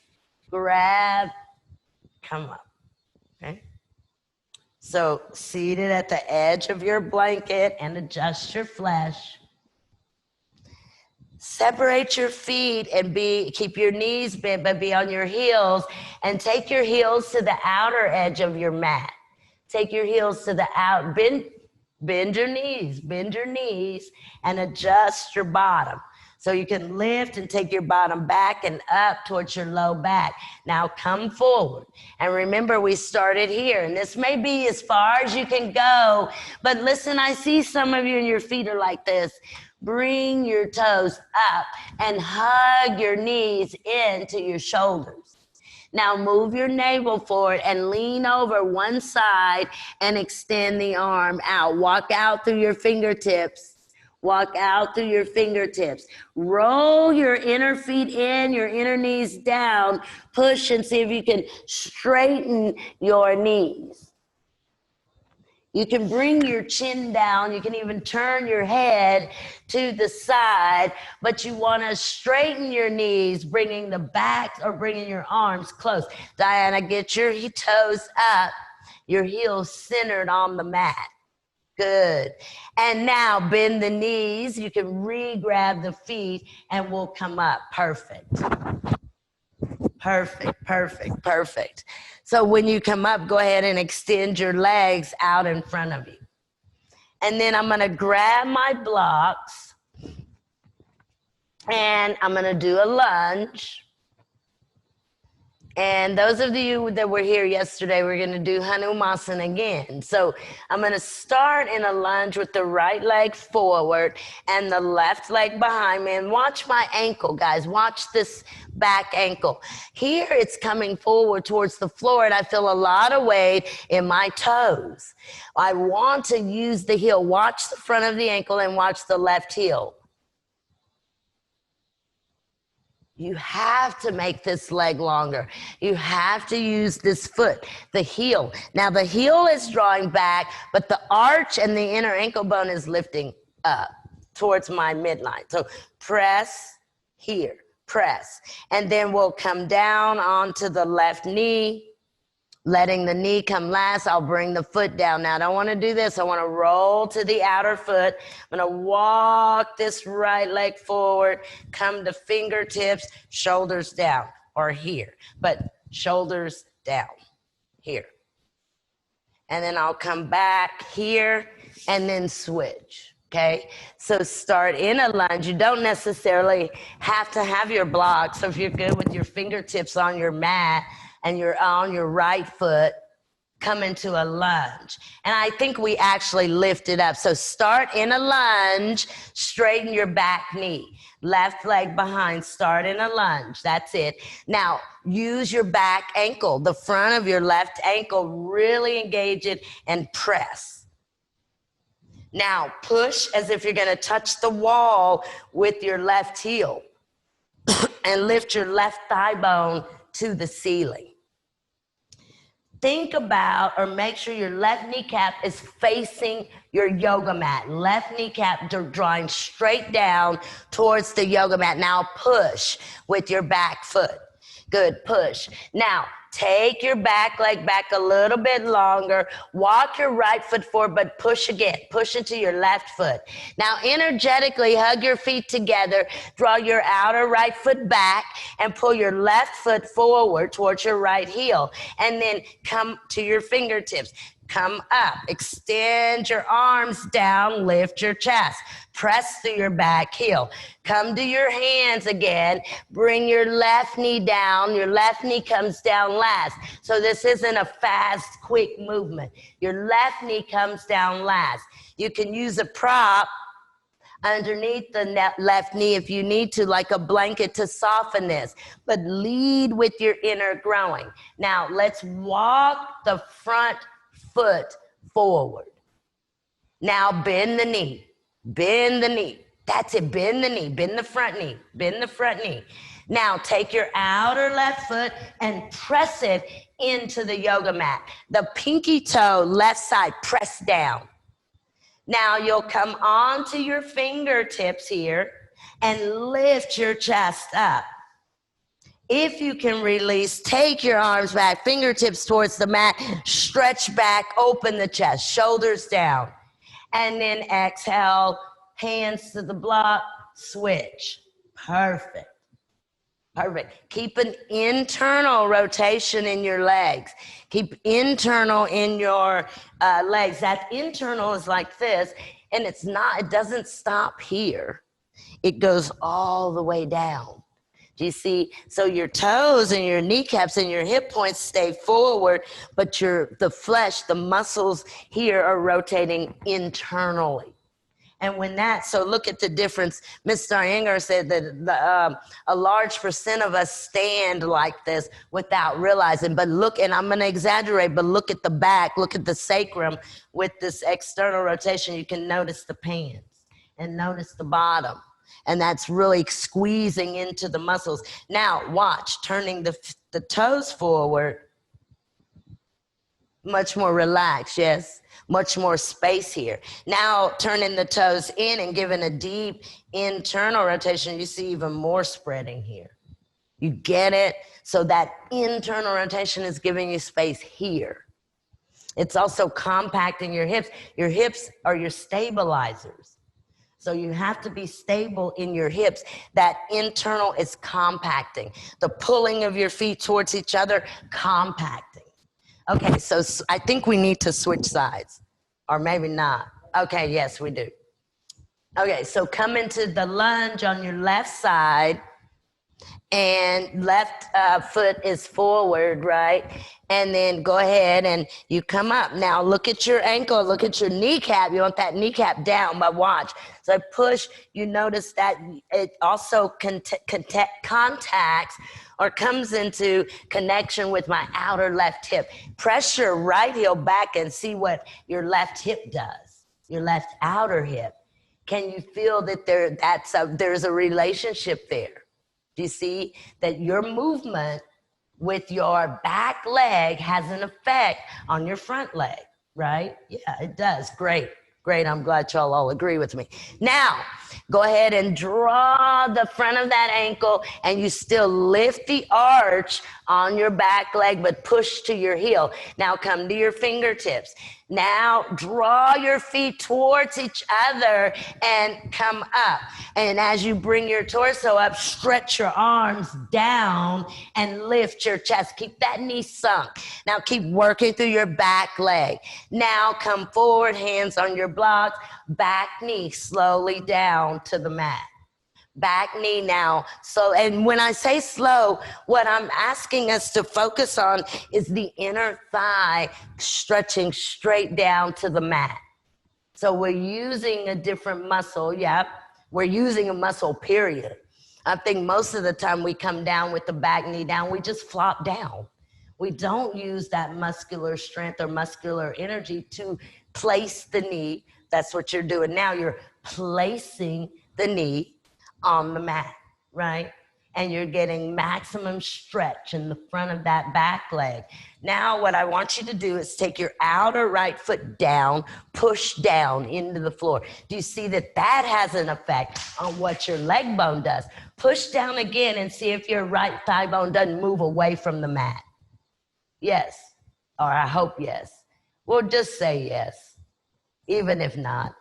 grab, come up, okay? So seated at the edge of your blanket and adjust your flesh. Separate your feet and keep your knees bent, but be on your heels, and take your heels to the outer edge of your mat. Take your heels to the out, bend your knees and adjust your bottom. So you can lift and take your bottom back and up towards your low back. Now come forward. And remember, we started here, and this may be as far as you can go, but listen, I see some of you and your feet are like this. Bring your toes up and hug your knees into your shoulders. Now move your navel forward and lean over one side and extend the arm out. Walk out through your fingertips. Walk out through your fingertips. Roll your inner feet in, your inner knees down. Push and see if you can straighten your knees. You can bring your chin down. You can even turn your head to the side, but you want to straighten your knees, bringing the back or bringing your arms close. Diana, get your toes up, your heels centered on the mat. Good. And now bend the knees. You can re-grab the feet and we'll come up. Perfect. Perfect, perfect, perfect. So when you come up, go ahead and extend your legs out in front of you. And then I'm going to grab my blocks and I'm going to do a lunge. And those of you that were here yesterday, we're going to do Hanumasana again. So I'm going to start in a lunge with the right leg forward and the left leg behind me. And watch my ankle, guys. Watch this back ankle. Here it's coming forward towards the floor, and I feel a lot of weight in my toes. I want to use the heel. Watch the front of the ankle and watch the left heel. You have to make this leg longer. You have to use this foot, the heel. Now the heel is drawing back, but the arch and the inner ankle bone is lifting up towards my midline. So press here, press. And then we'll come down onto the left knee, letting the knee come last. I'll bring the foot down. Now I don't want to do this. I want to roll to the outer foot. I'm going to walk this right leg forward, come to fingertips, shoulders down, or here, but shoulders down here. And then I'll come back here and then switch. Okay, so start in a lunge. You don't necessarily have to have your blocks. So if you're good with your fingertips on your mat and you're on your right foot, come into a lunge. And I think we actually lift it up. So start in a lunge, straighten your back knee. Left leg behind, start in a lunge. That's it. Now, use your back ankle, the front of your left ankle, really engage it and press. Now, push as if you're going to touch the wall with your left heel and lift your left thigh bone to the ceiling. Think about or make sure your left kneecap is facing your yoga mat. Left kneecap drawing straight down towards the yoga mat. Now push with your back foot. Good, push. Now, take your back leg back a little bit longer. Walk your right foot forward, but push again. Push into your left foot. Now, energetically hug your feet together. Draw your outer right foot back and pull your left foot forward towards your right heel. And then come to your fingertips. Come up, extend your arms down, lift your chest, press through your back heel. Come to your hands again, bring your left knee down. Your left knee comes down last. So this isn't a fast, quick movement. Your left knee comes down last. You can use a prop underneath the left knee if you need to, like a blanket to soften this, but lead with your inner growing. Now let's walk the front foot forward. Now bend the knee, bend the knee. That's it, bend the knee, bend the front knee, bend the front knee. Now take your outer left foot and press it into the yoga mat. The pinky toe, left side, press down. Now you'll come onto your fingertips here and lift your chest up. If you can release, take your arms back, fingertips towards the mat, stretch back, open the chest, shoulders down. And then exhale, hands to the block, switch. Perfect. Perfect. Keep an internal rotation in your legs. Keep internal in your legs. That internal is like this, and it doesn't stop here. It goes all the way down. Do you see? So your toes and your kneecaps and your hip points stay forward, but the flesh, the muscles here are rotating internally. And so look at the difference. Mr. Iyengar said that a large percent of us stand like this without realizing. But look, and I'm going to exaggerate, but look at the back, look at the sacrum with this external rotation. You can notice the pants and notice the bottom. And that's really squeezing into the muscles. Now watch, turning the toes forward. Much more relaxed, yes. Much more space here. Now turning the toes in and giving a deep internal rotation, you see even more spreading here. You get it? So that internal rotation is giving you space here. It's also compacting your hips. Your hips are your stabilizers. So you have to be stable in your hips. That internal is compacting. The pulling of your feet towards each other, compacting. Okay, so I think we need to switch sides. Or maybe not. Okay, yes, we do. Okay, so come into the lunge on your left side. And left foot is forward, right? And then go ahead and you come up. Now look at your ankle, look at your kneecap. You want that kneecap down, but watch. So I push, you notice that it also contacts or comes into connection with my outer left hip. Press your right heel back and see what your left hip does, your left outer hip. Can you feel that there's a relationship there? Do you see that your movement with your back leg has an effect on your front leg, right? Yeah, it does. Great. Great. I'm glad y'all all agree with me. Now, go ahead and draw the front of that ankle and you still lift the arch on your back leg, but push to your heel. Now come to your fingertips. Now draw your feet towards each other and come up. And as you bring your torso up, stretch your arms down and lift your chest. Keep that knee sunk. Now keep working through your back leg. Now come forward, hands on your blocks, back knee slowly down to the mat. Back knee now. So, and when I say slow, what I'm asking us to focus on is the inner thigh stretching straight down to the mat. So we're using a different muscle. Yep. We're using a muscle, period. I think most of the time we come down with the back knee down, we just flop down. We don't use that muscular strength or muscular energy to place the knee. That's what you're doing now. You're placing the knee on the mat, right? And you're getting maximum stretch in the front of that back leg. Now what I want you to do is take your outer right foot down, push down into the floor. Do you see that that has an effect on what your leg bone does? Push down again and see if your right thigh bone doesn't move away from the mat. Yes, or I hope yes. Well, just say yes, even if not.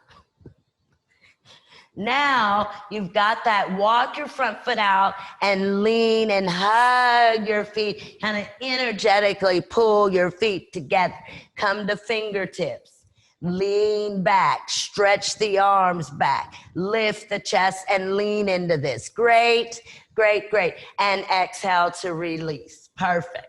Now you've got that, walk your front foot out and lean and hug your feet, kind of energetically pull your feet together. Come to fingertips, lean back, stretch the arms back, lift the chest and lean into this. Great, great, great. And exhale to release. Perfect.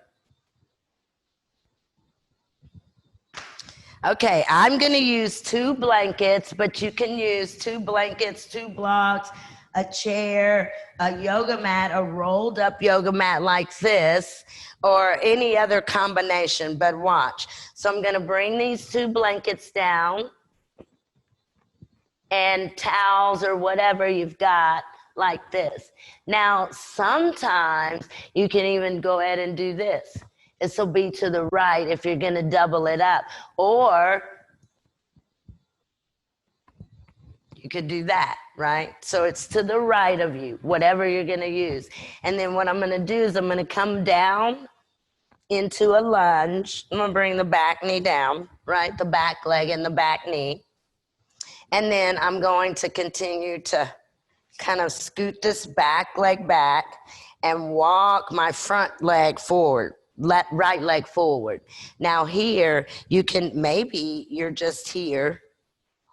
Okay, I'm going to use 2 blankets, but you can use 2 blankets, 2 blocks, a chair, a yoga mat, a rolled up yoga mat like this, or any other combination, but watch. So I'm going to bring these 2 blankets down and towels or whatever you've got like this. Now, sometimes you can even go ahead and do this. This will be to the right if you're going to double it up. Or you could do that, right? So it's to the right of you, whatever you're going to use. And then what I'm going to do is I'm going to come down into a lunge. I'm going to bring the back knee down, right? The back leg and the back knee. And then I'm going to continue to kind of scoot this back leg back and walk my front leg forward. Right leg forward. Now here, you can, maybe you're just here,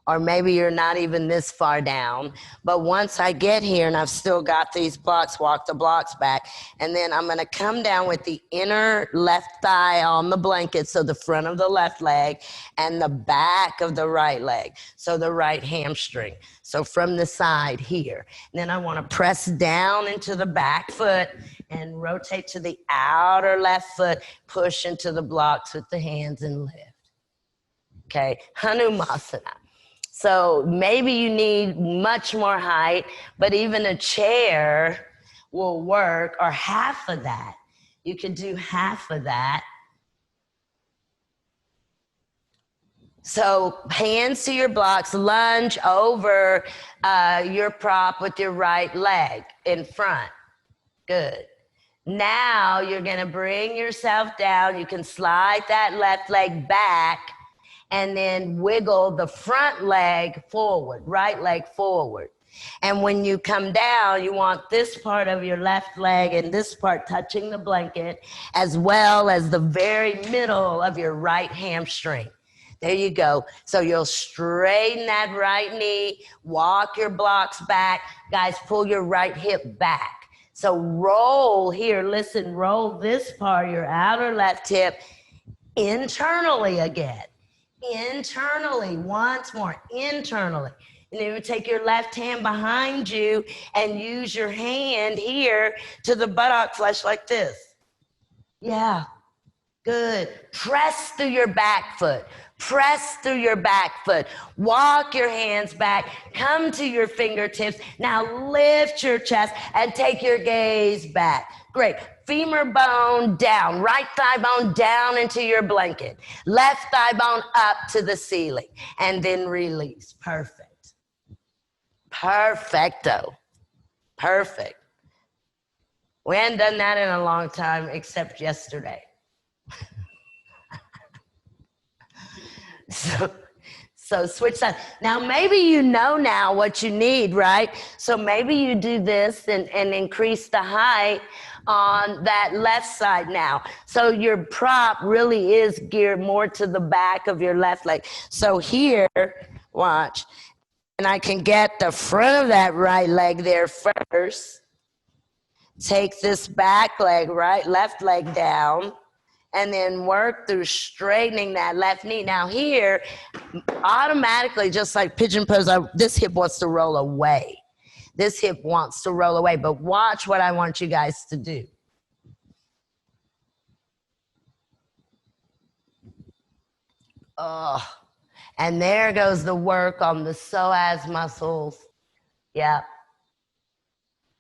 or maybe you're not even this far down. But once I get here and I've still got these blocks, walk the blocks back. And then I'm going to come down with the inner left thigh on the blanket. So the front of the left leg and the back of the right leg. So the right hamstring. So from the side here. And then I want to press down into the back foot and rotate to the outer left foot. Push into the blocks with the hands and lift. Okay. Hanumasana. So maybe you need much more height, but even a chair will work, or half of that. You could do half of that. So hands to your blocks, lunge over your prop with your right leg in front. Good. Now you're going to bring yourself down. You can slide that left leg back and then wiggle the front leg forward, right leg forward. And when you come down, you want this part of your left leg and this part touching the blanket, as well as the very middle of your right hamstring. There you go. So you'll straighten that right knee, walk your blocks back. Guys, pull your right hip back. So roll here, listen, roll this part, your outer left hip, internally again. Internally, once more, internally. And then you take your left hand behind you and use your hand here to the buttock flesh like this. Yeah, good. Press through your back foot. Press through your back foot. Walk your hands back. Come to your fingertips. Now lift your chest and take your gaze back. Great. Femur bone down. Right thigh bone down into your blanket. Left thigh bone up to the ceiling. And then release. Perfect. Perfecto. Perfect. We hadn't done that in a long time except yesterday. So switch sides. Now, maybe you know now what you need, right? So maybe you do this and increase the height on that left side now. So your prop really is geared more to the back of your left leg. So here, watch. And I can get the front of that right leg there first. Take this back leg, right, left leg down. And then work through straightening that left knee. Now here, automatically, just like pigeon pose, this hip wants to roll away. This hip wants to roll away. But watch what I want you guys to do. Oh, and there goes the work on the psoas muscles. Yeah.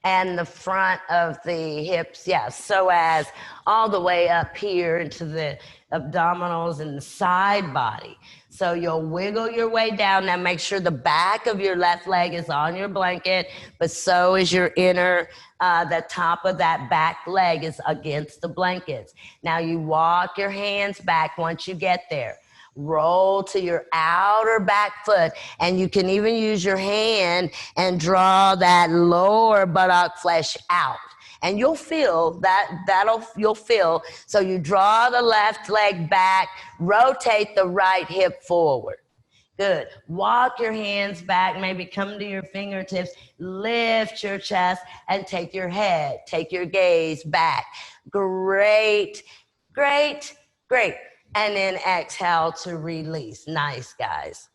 And the front of the hips, yeah, psoas, all the way up here into the abdominals and the side body. So you'll wiggle your way down. Now make sure the back of your left leg is on your blanket, but so is your inner, the top of that back leg is against the blankets. Now you walk your hands back once you get there. Roll to your outer back foot, and you can even use your hand and draw that lower buttock flesh out. And you'll feel you'll feel. So you draw the left leg back, rotate the right hip forward. Good. Walk your hands back, maybe come to your fingertips, lift your chest, and take your head, take your gaze back. Great, great, great. And then exhale to release. Nice, guys.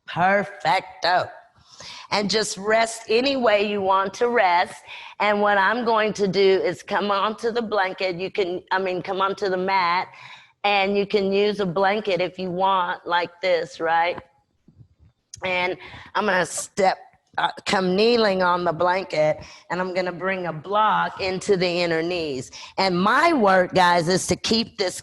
Perfecto. And just rest any way you want to rest. And what I'm going to do is come onto the blanket. Come onto the mat, and you can use a blanket if you want, like this, right? And I'm going to come kneeling on the blanket, and I'm going to bring a block into the inner knees. And my work, guys, is to keep this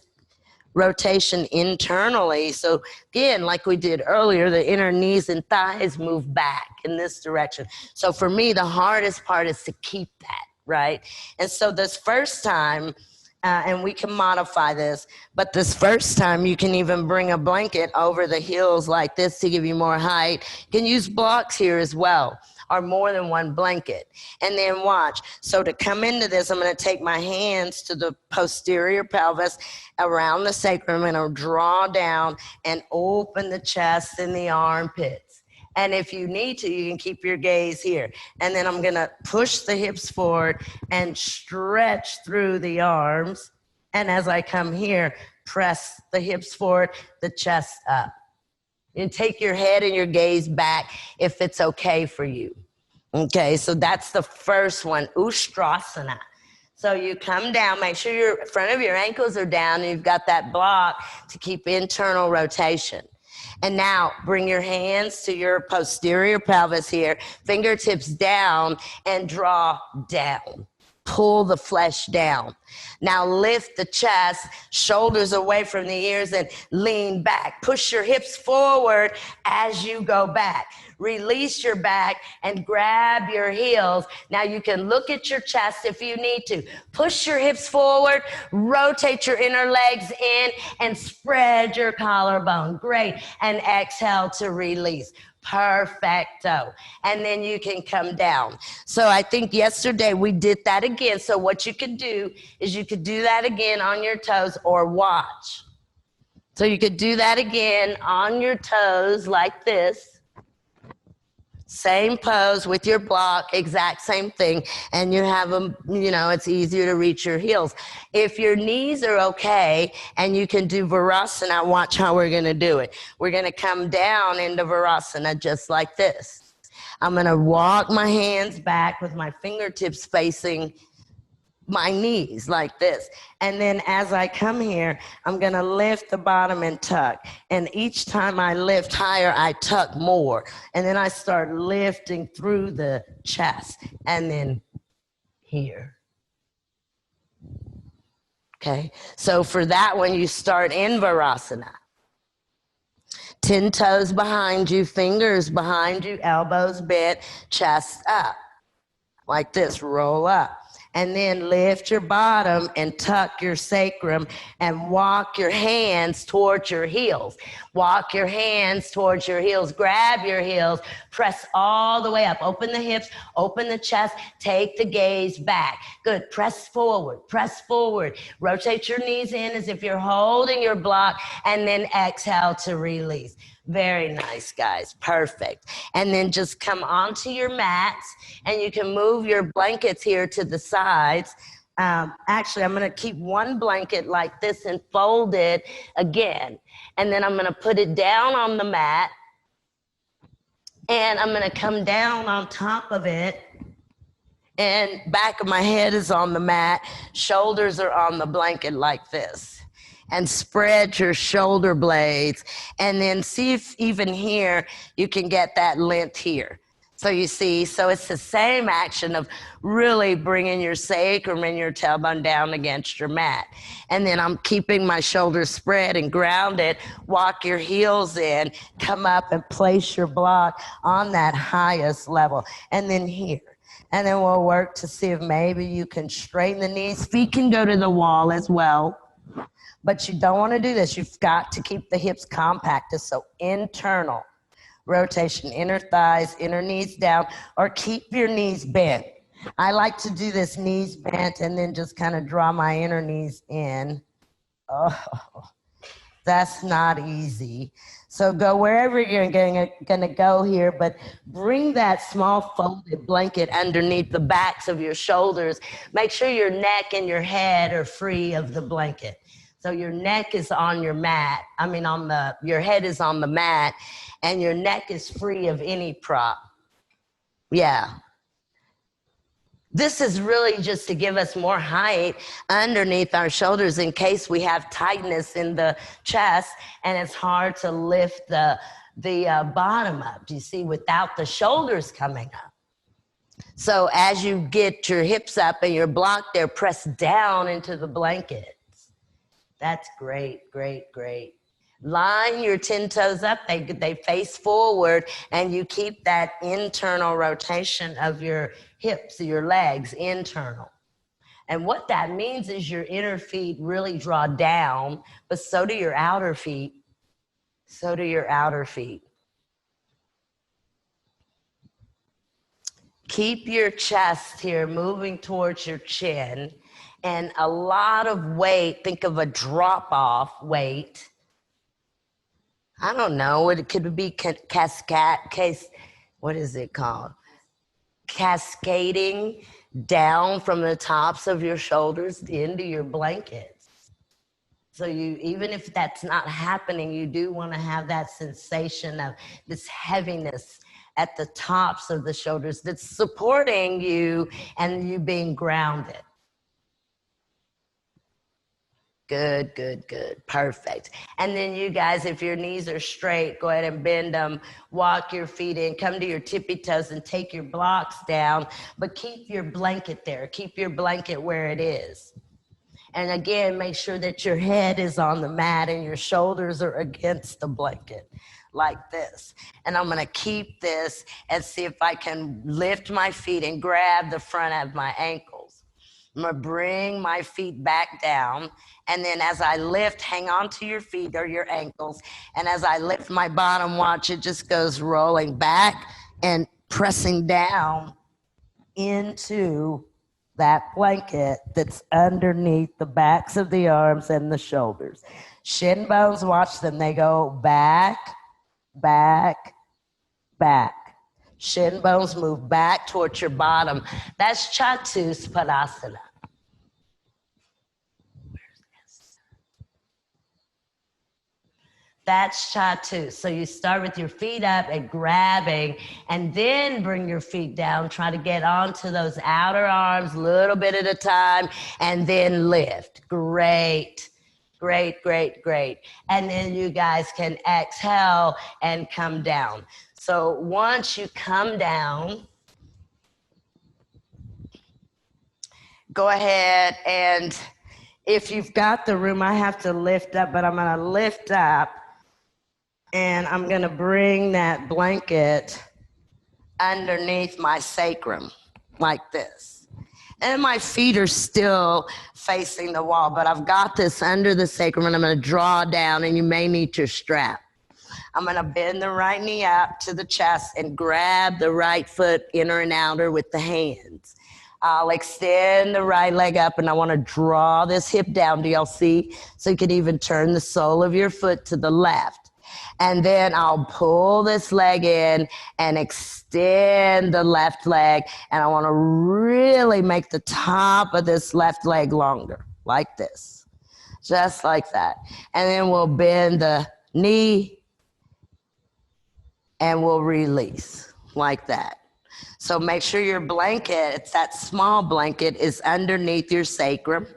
rotation internally. So again, like we did earlier, the inner knees and thighs move back in this direction. So for me, the hardest part is to keep that, right? And so this first time, and we can modify this, but this first time you can even bring a blanket over the heels like this to give you more height. You can use blocks here as well, or more than one blanket. And then watch. So to come into this, I'm going to take my hands to the posterior pelvis around the sacrum, and I'll draw down and open the chest and the armpits. And if you need to, you can keep your gaze here. And then I'm going to push the hips forward and stretch through the arms. And as I come here, press the hips forward, the chest up. And take your head and your gaze back if it's okay for you. Okay, so that's the first one, Ustrasana. So you come down, make sure your front of your ankles are down, and you've got that block to keep internal rotation. And now bring your hands to your posterior pelvis here, fingertips down, and draw down. Pull the flesh down. Now lift the chest, shoulders away from the ears, and lean back. Push your hips forward as you go back. Release your back and grab your heels. Now you can look at your chest if you need to. Push your hips forward, rotate your inner legs in, and spread your collarbone. Great. And exhale to release. Perfecto. And then you can come down. So I think yesterday we did that again. So what you could do is you could do that again on your toes or watch. So you could do that again on your toes like this. Same pose with your block, exact same thing. And you have them, you know, it's easier to reach your heels. If your knees are okay and you can do Virasana, watch how we're going to do it. We're going to come down into Virasana just like this. I'm going to walk my hands back with my fingertips facing my knees like this. And then as I come here, I'm going to lift the bottom and tuck. And each time I lift higher, I tuck more. And then I start lifting through the chest and then here. Okay. So for that one, you start in Virasana. 10 toes behind you, fingers behind you, elbows bent, chest up. Like this, roll up. And then lift your bottom and tuck your sacrum and walk your hands towards your heels. Walk your hands towards your heels. Grab your heels. Press all the way up. Open the hips. Open the chest. Take the gaze back. Good. Press forward. Press forward. Rotate your knees in as if you're holding your block. And then exhale to release. Very nice, guys. Perfect. And then just come onto your mats, and you can move your blankets here to the sides. Actually, I'm going to keep one blanket like this and fold it again. And then I'm going to put it down on the mat, and I'm going to come down on top of it. And back of my head is on the mat. Shoulders are on the blanket like this. And spread your shoulder blades, and then see if even here you can get that length here. So you see, so it's the same action of really bringing your sacrum and your tailbone down against your mat. And then I'm keeping my shoulders spread and grounded. Walk your heels in, come up and place your block on that highest level. And then here. And then we'll work to see if maybe you can straighten the knees. Feet can go to the wall as well. But you don't want to do this. You've got to keep the hips compacted. So internal rotation, inner thighs, inner knees down, or keep your knees bent. I like to do this knees bent and then just kind of draw my inner knees in. Oh, that's not easy. So go wherever you're going to go here, but bring that small folded blanket underneath the backs of your shoulders. Make sure your neck and your head are free of the blanket. So your neck is on your mat. Your head is on the mat, and your neck is free of any prop. Yeah. This is really just to give us more height underneath our shoulders in case we have tightness in the chest and it's hard to lift the bottom up, you see, without the shoulders coming up. So as you get your hips up and your block there, press down into the blanket. That's great, great, great. Line your 10 toes up. They face forward, and you keep that internal rotation of your hips, your legs, internal. And what that means is your inner feet really draw down, but so do your outer feet. So do your outer feet. Keep your chest here moving towards your chin. And a lot of weight, think of a drop-off weight. I don't know, it could be what is it called? Cascading down from the tops of your shoulders into your blankets. So even if that's not happening, you do want to have that sensation of this heaviness at the tops of the shoulders that's supporting you and you being grounded. Good, good, good. Perfect. And then you guys, if your knees are straight, go ahead and bend them, walk your feet in, come to your tippy toes and take your blocks down, but keep your blanket there. Keep your blanket where it is. And again, make sure that your head is on the mat and your shoulders are against the blanket like this. And I'm going to keep this and see if I can lift my feet and grab the front of my ankles. I'm going to bring my feet back down. And then as I lift, hang on to your feet or your ankles. And as I lift my bottom, watch it just goes rolling back and pressing down into that blanket that's underneath the backs of the arms and the shoulders. Shin bones, watch them. They go back, back, back. Shin bones move back towards your bottom. That's Chatuspadasana. That's Chatu. So you start with your feet up and grabbing, and then bring your feet down. Try to get onto those outer arms a little bit at a time, and then lift. Great, great, great, great. And then you guys can exhale and come down. So once you come down, go ahead and if you've got the room, I have to lift up, but I'm going to lift up. And I'm going to bring that blanket underneath my sacrum like this. And my feet are still facing the wall, but I've got this under the sacrum and I'm going to draw down, and you may need your strap. I'm going to bend the right knee up to the chest and grab the right foot inner and outer with the hands. I'll extend the right leg up and I want to draw this hip down. Do y'all see? So you can even turn the sole of your foot to the left. And then I'll pull this leg in and extend the left leg. And I want to really make the top of this left leg longer, like this. Just like that. And then we'll bend the knee and we'll release, like that. So make sure your blanket, it's that small blanket, is underneath your sacrum.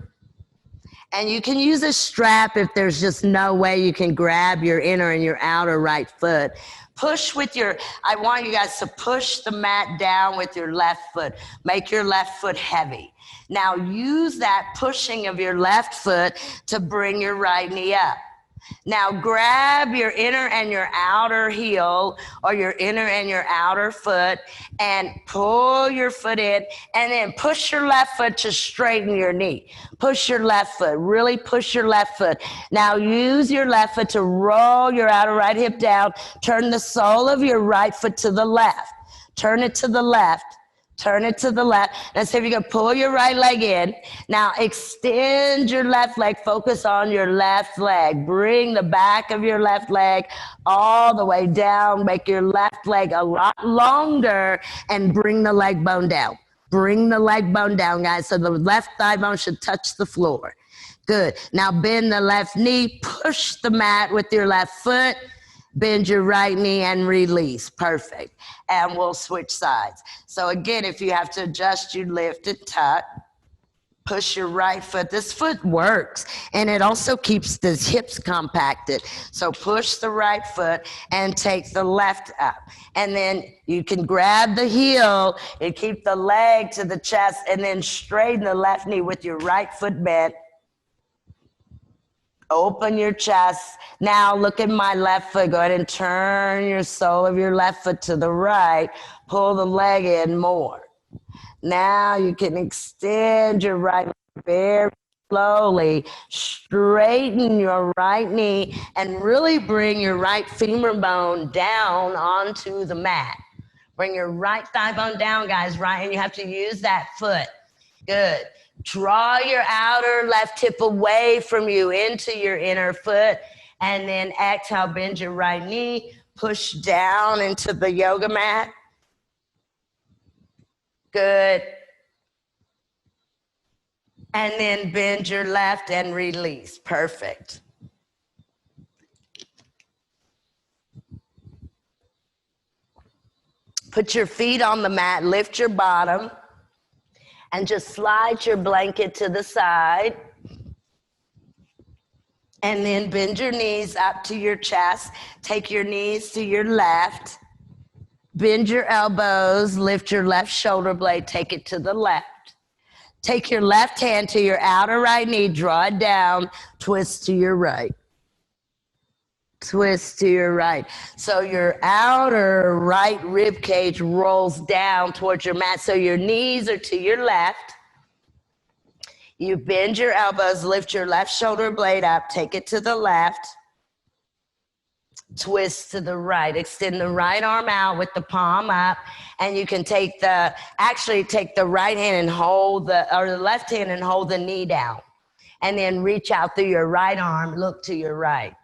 And you can use a strap if there's just no way you can grab your inner and your outer right foot. Push with your, I want you guys to push the mat down with your left foot. Make your left foot heavy. Now use that pushing of your left foot to bring your right knee up. Now grab your inner and your outer heel or your inner and your outer foot and pull your foot in, and then push your left foot to straighten your knee. Push your left foot, really push your left foot. Now use your left foot to roll your outer right hip down. Turn the sole of your right foot to the left. Turn it to the left. Turn it to the left. Now see if you can pull your right leg in. Now extend your left leg. Focus on your left leg. Bring the back of your left leg all the way down. Make your left leg a lot longer and bring the leg bone down. Bring the leg bone down, guys, so the left thigh bone should touch the floor. Good. Now bend the left knee. Push the mat with your left foot. Bend your right knee and release. Perfect. And we'll switch sides. So again, if you have to adjust, you lift and tuck. Push your right foot. This foot works, and it also keeps the hips compacted. So push the right foot and take the left up. And then you can grab the heel and keep the leg to the chest, and then straighten the left knee with your right foot bent. Open your chest. Now look at my left foot. Go ahead and turn your sole of your left foot to the right. Pull the leg in more. Now you can extend your right leg very slowly. Straighten your right knee and really bring your right femur bone down onto the mat. Bring your right thigh bone down, guys, right? And you have to use that foot. Good. Draw your outer left hip away from you into your inner foot, and then exhale, bend your right knee, push down into the yoga mat. Good. And then bend your left and release. Perfect. Put your feet on the mat, lift your bottom. And just slide your blanket to the side. And then bend your knees up to your chest. Take your knees to your left. Bend your elbows. Lift your left shoulder blade. Take it to the left. Take your left hand to your outer right knee, draw it down, twist to your right. Twist to your right. So your outer right rib cage rolls down towards your mat. So your knees are to your left. You bend your elbows, lift your left shoulder blade up, take it to the left. Twist to the right. Extend the right arm out with the palm up, and you can take the right hand and hold the left hand and hold the knee down, and then reach out through your right arm, look to your right.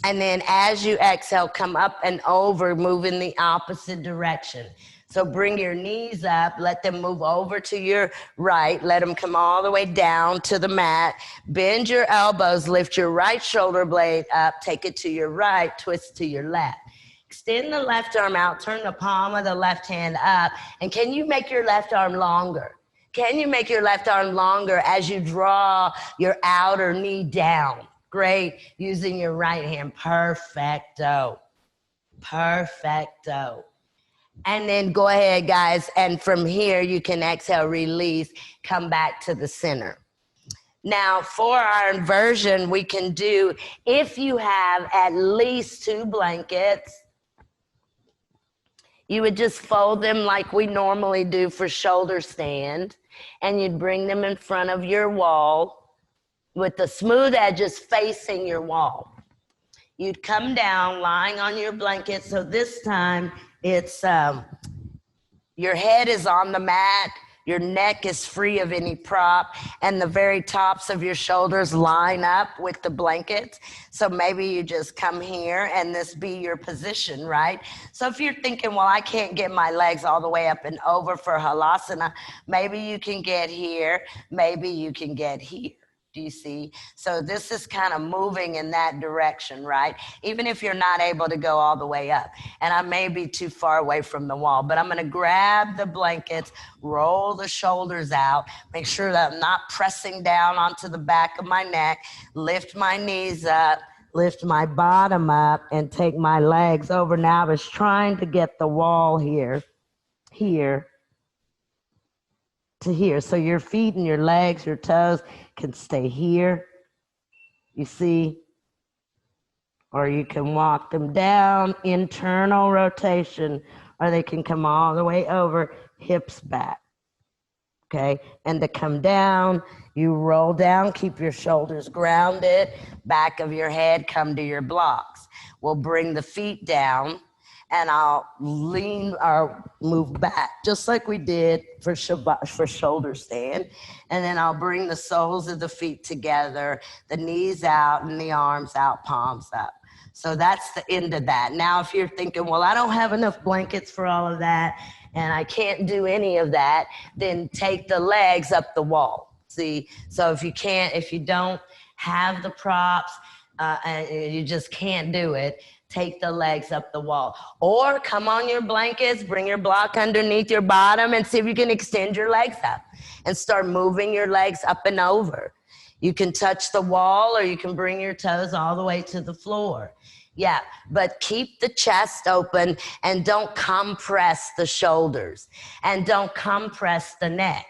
And then as you exhale, come up and over, move in the opposite direction. So bring your knees up, let them move over to your right, let them come all the way down to the mat. Bend your elbows, lift your right shoulder blade up, take it to your right, twist to your left. Extend the left arm out, turn the palm of the left hand up, and can you make your left arm longer? Can you make your left arm longer as you draw your outer knee down? Great, using your right hand, perfecto, perfecto. And then go ahead, guys, and from here you can exhale, release, come back to the center. Now, for our inversion, we can do, if you have at least 2 blankets, you would just fold them like we normally do for shoulder stand, and you'd bring them in front of your wall with the smooth edges facing your wall. You'd come down lying on your blanket. So this time it's your head is on the mat, your neck is free of any prop, and the very tops of your shoulders line up with the blankets. So maybe you just come here and this be your position, right? So if you're thinking, well, I can't get my legs all the way up and over for halasana, maybe you can get here, maybe you can get here. Do you see? So this is kind of moving in that direction, right? Even if you're not able to go all the way up. And I may be too far away from the wall, but I'm going to grab the blankets, roll the shoulders out, make sure that I'm not pressing down onto the back of my neck, lift my knees up, lift my bottom up, and take my legs over. Now I was trying to get the wall here to here. So your feet and your legs, your toes can stay here, you see, or you can walk them down, internal rotation, or they can come all the way over, hips back, okay? And to come down, you roll down, keep your shoulders grounded, back of your head, come to your blocks. We'll bring the feet down, and I'll lean or move back, just like we did for shoulder stand. And then I'll bring the soles of the feet together, the knees out and the arms out, palms up. So that's the end of that. Now, if you're thinking, well, I don't have enough blankets for all of that, and I can't do any of that, then take the legs up the wall. See, so if you don't have the props, and you just can't do it, take the legs up the wall. Or come on your blankets, bring your block underneath your bottom, and see if you can extend your legs up and start moving your legs up and over. You can touch the wall, or you can bring your toes all the way to the floor. Yeah, but keep the chest open and don't compress the shoulders and don't compress the neck.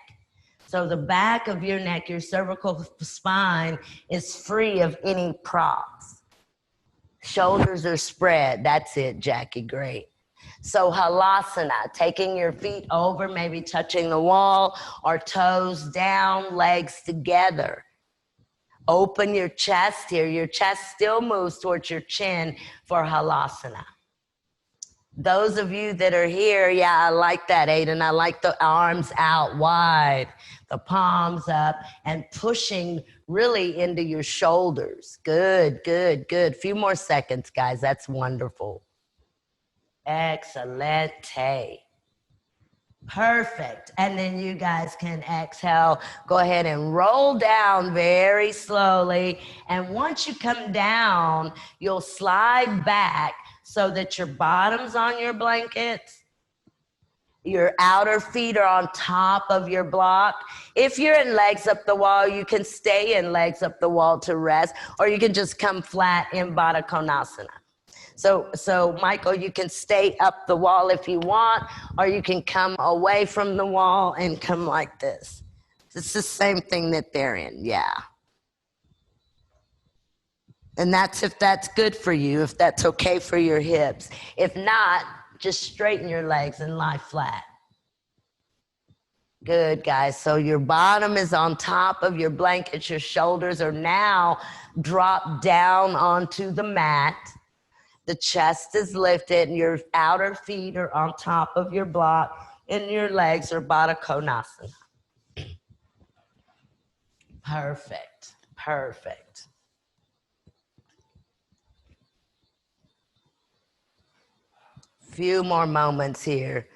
So the back of your neck, your cervical spine is free of any props. Shoulders are spread. That's it, Jackie. Great. So halasana, taking your feet over, maybe touching the wall, or toes down, legs together. Open your chest here. Your chest still moves towards your chin for halasana. Those of you that are here, yeah, I like that, Aiden. I like the arms out wide, the palms up, and pushing really into your shoulders. Good, good, good. Few more seconds, guys. That's wonderful. Excelente. Perfect. And then you guys can exhale. Go ahead and roll down very slowly. And once you come down, you'll slide back so that your bottom's on your blankets. Your outer feet are on top of your block. If you're in legs up the wall, you can stay in legs up the wall to rest, or you can just come flat in Baddha Konasana. So Michael, you can stay up the wall if you want, or you can come away from the wall and come like this. It's the same thing that they're in, yeah. And that's if that's good for you, if that's okay for your hips. If not, just straighten your legs and lie flat. Good, guys. So your bottom is on top of your blanket. Your shoulders are now dropped down onto the mat. The chest is lifted, and your outer feet are on top of your block, and your legs are Baddha Konasana. Perfect. Perfect. Few more moments here.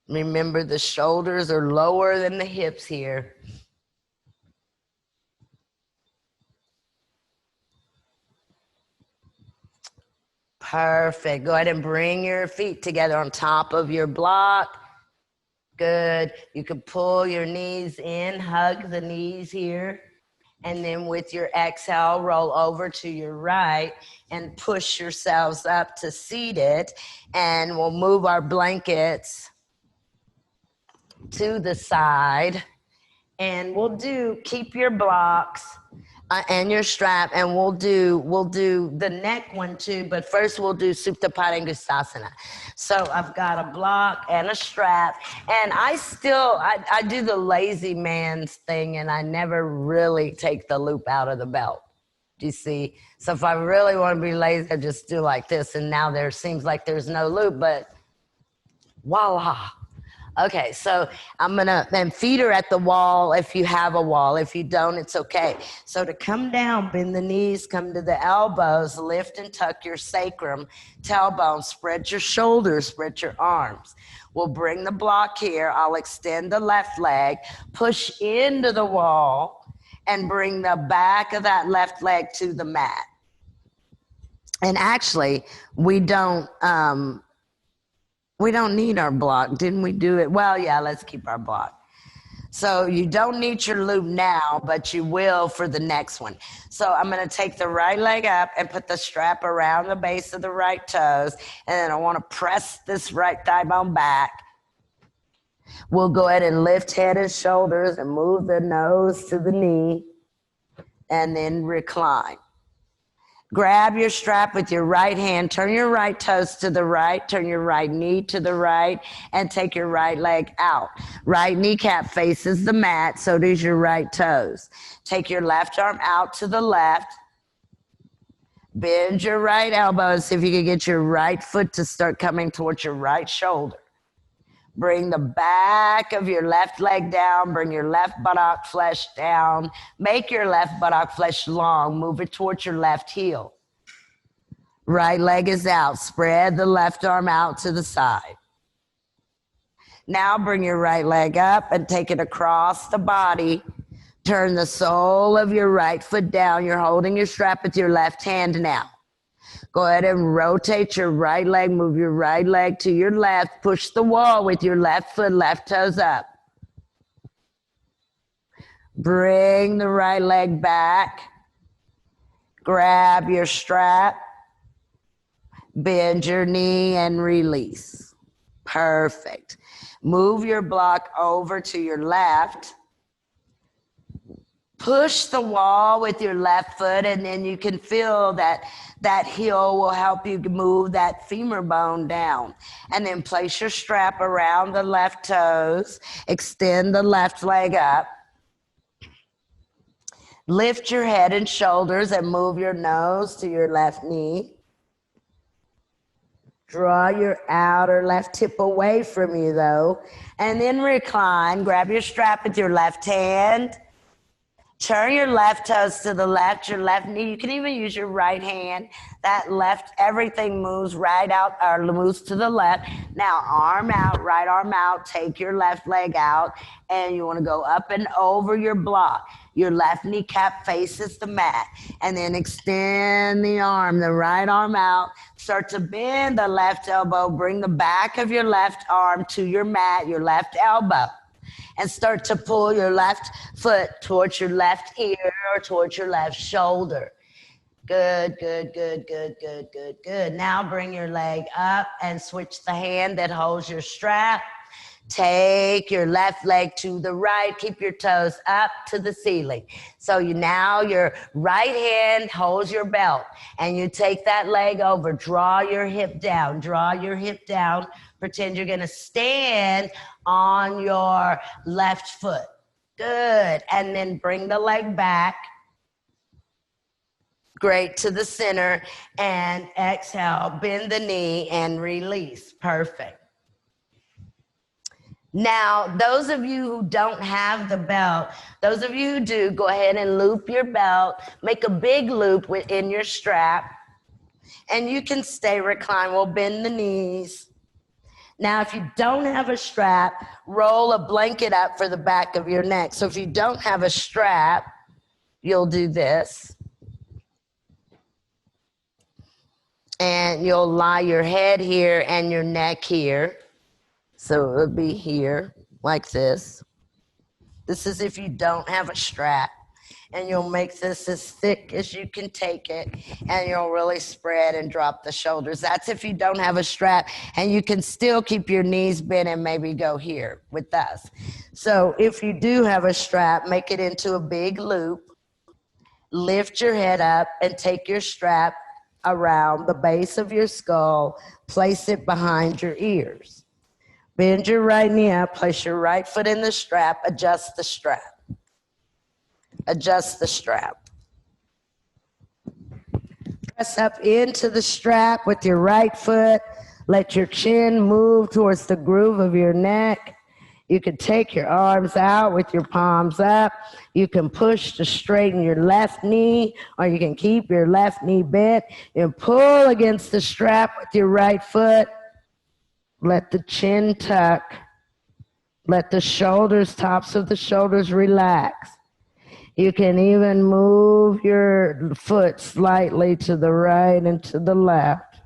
Remember, the shoulders are lower than the hips here. Perfect. Go ahead and bring your feet together on top of your block. Good. You can pull your knees in, hug the knees here. And then with your exhale, roll over to your right and push yourselves up to seated. And we'll move our blankets to the side. And we'll keep your blocks and your strap, and we'll do the neck one too, but first we'll do Supta Padangusthasana. So I've got a block and a strap, and I do the lazy man's thing, and I never really take the loop out of the belt. Do you see? So if I really want to be lazy, I just do like this, and now there seems like there's no loop, but voila. Okay, so I'm gonna, then feet are at the wall if you have a wall. If you don't, it's okay. So to come down, bend the knees, come to the elbows, lift and tuck your sacrum, tailbone, spread your shoulders, spread your arms. We'll bring the block here. I'll extend the left leg, push into the wall, and bring the back of that left leg to the mat. And actually, we don't need our block. Didn't we do it? Well, yeah, let's keep our block. So you don't need your loop now, but you will for the next one. So I'm going to take the right leg up and put the strap around the base of the right toes. And then I want to press this right thigh bone back. We'll go ahead and lift head and shoulders and move the nose to the knee and then recline. Grab your strap with your right hand, turn your right toes to the right, turn your right knee to the right, and take your right leg out. Right kneecap faces the mat, so does your right toes. Take your left arm out to the left. Bend your right elbow and see if you can get your right foot to start coming towards your right shoulder. Bring the back of your left leg down. Bring your left buttock flesh down. Make your left buttock flesh long. Move it towards your left heel. Right leg is out. Spread the left arm out to the side. Now bring your right leg up and take it across the body. Turn the sole of your right foot down. You're holding your strap with your left hand now. Go ahead and rotate your right leg, move your right leg to your left, push the wall with your left foot, left toes up. Bring the right leg back, grab your strap, bend your knee and release. Perfect. Move your block over to your left. Push the wall with your left foot, and then you can feel that heel will help you move that femur bone down. And then place your strap around the left toes. Extend the left leg up. Lift your head and shoulders and move your nose to your left knee. Draw your outer left hip away from you, though. And then recline. Grab your strap with your left hand. Turn your left toes to the left, your left knee. You can even use your right hand. That left, everything moves right out or moves to the left. Now, arm out, right arm out. Take your left leg out, and you want to go up and over your block. Your left kneecap faces the mat, and then extend the arm, the right arm out. Start to bend the left elbow. Bring the back of your left arm to your mat, your left elbow. And start to pull your left foot towards your left ear or towards your left shoulder. Good, good, good, good, good, good, good. Now bring your leg up and switch the hand that holds your strap. Take your left leg to the right. Keep your toes up to the ceiling. So now your right hand holds your belt and you take that leg over. Draw your hip down. Draw your hip down. Pretend you're going to stand on your left foot. Good. And then bring the leg back. Great, to the center. And exhale. Bend the knee and release. Perfect. Now, those of you who don't have the belt, those of you who do, go ahead and loop your belt. Make a big loop within your strap. And you can stay reclined. We'll bend the knees. Now, if you don't have a strap, roll a blanket up for the back of your neck. So if you don't have a strap, you'll do this. And you'll lie your head here and your neck here. So it would be here, like this. This is if you don't have a strap. And you'll make this as thick as you can take it. And you'll really spread and drop the shoulders. That's if you don't have a strap. And you can still keep your knees bent and maybe go here with us. So if you do have a strap, make it into a big loop. Lift your head up and take your strap around the base of your skull. Place it behind your ears. Bend your right knee up, place your right foot in the strap, adjust the strap. Adjust the strap. Press up into the strap with your right foot. Let your chin move towards the groove of your neck. You can take your arms out with your palms up. You can push to straighten your left knee, or you can keep your left knee bent and pull against the strap with your right foot. Let the chin tuck. Let the shoulders, tops of the shoulders relax. You can even move your foot slightly to the right and to the left.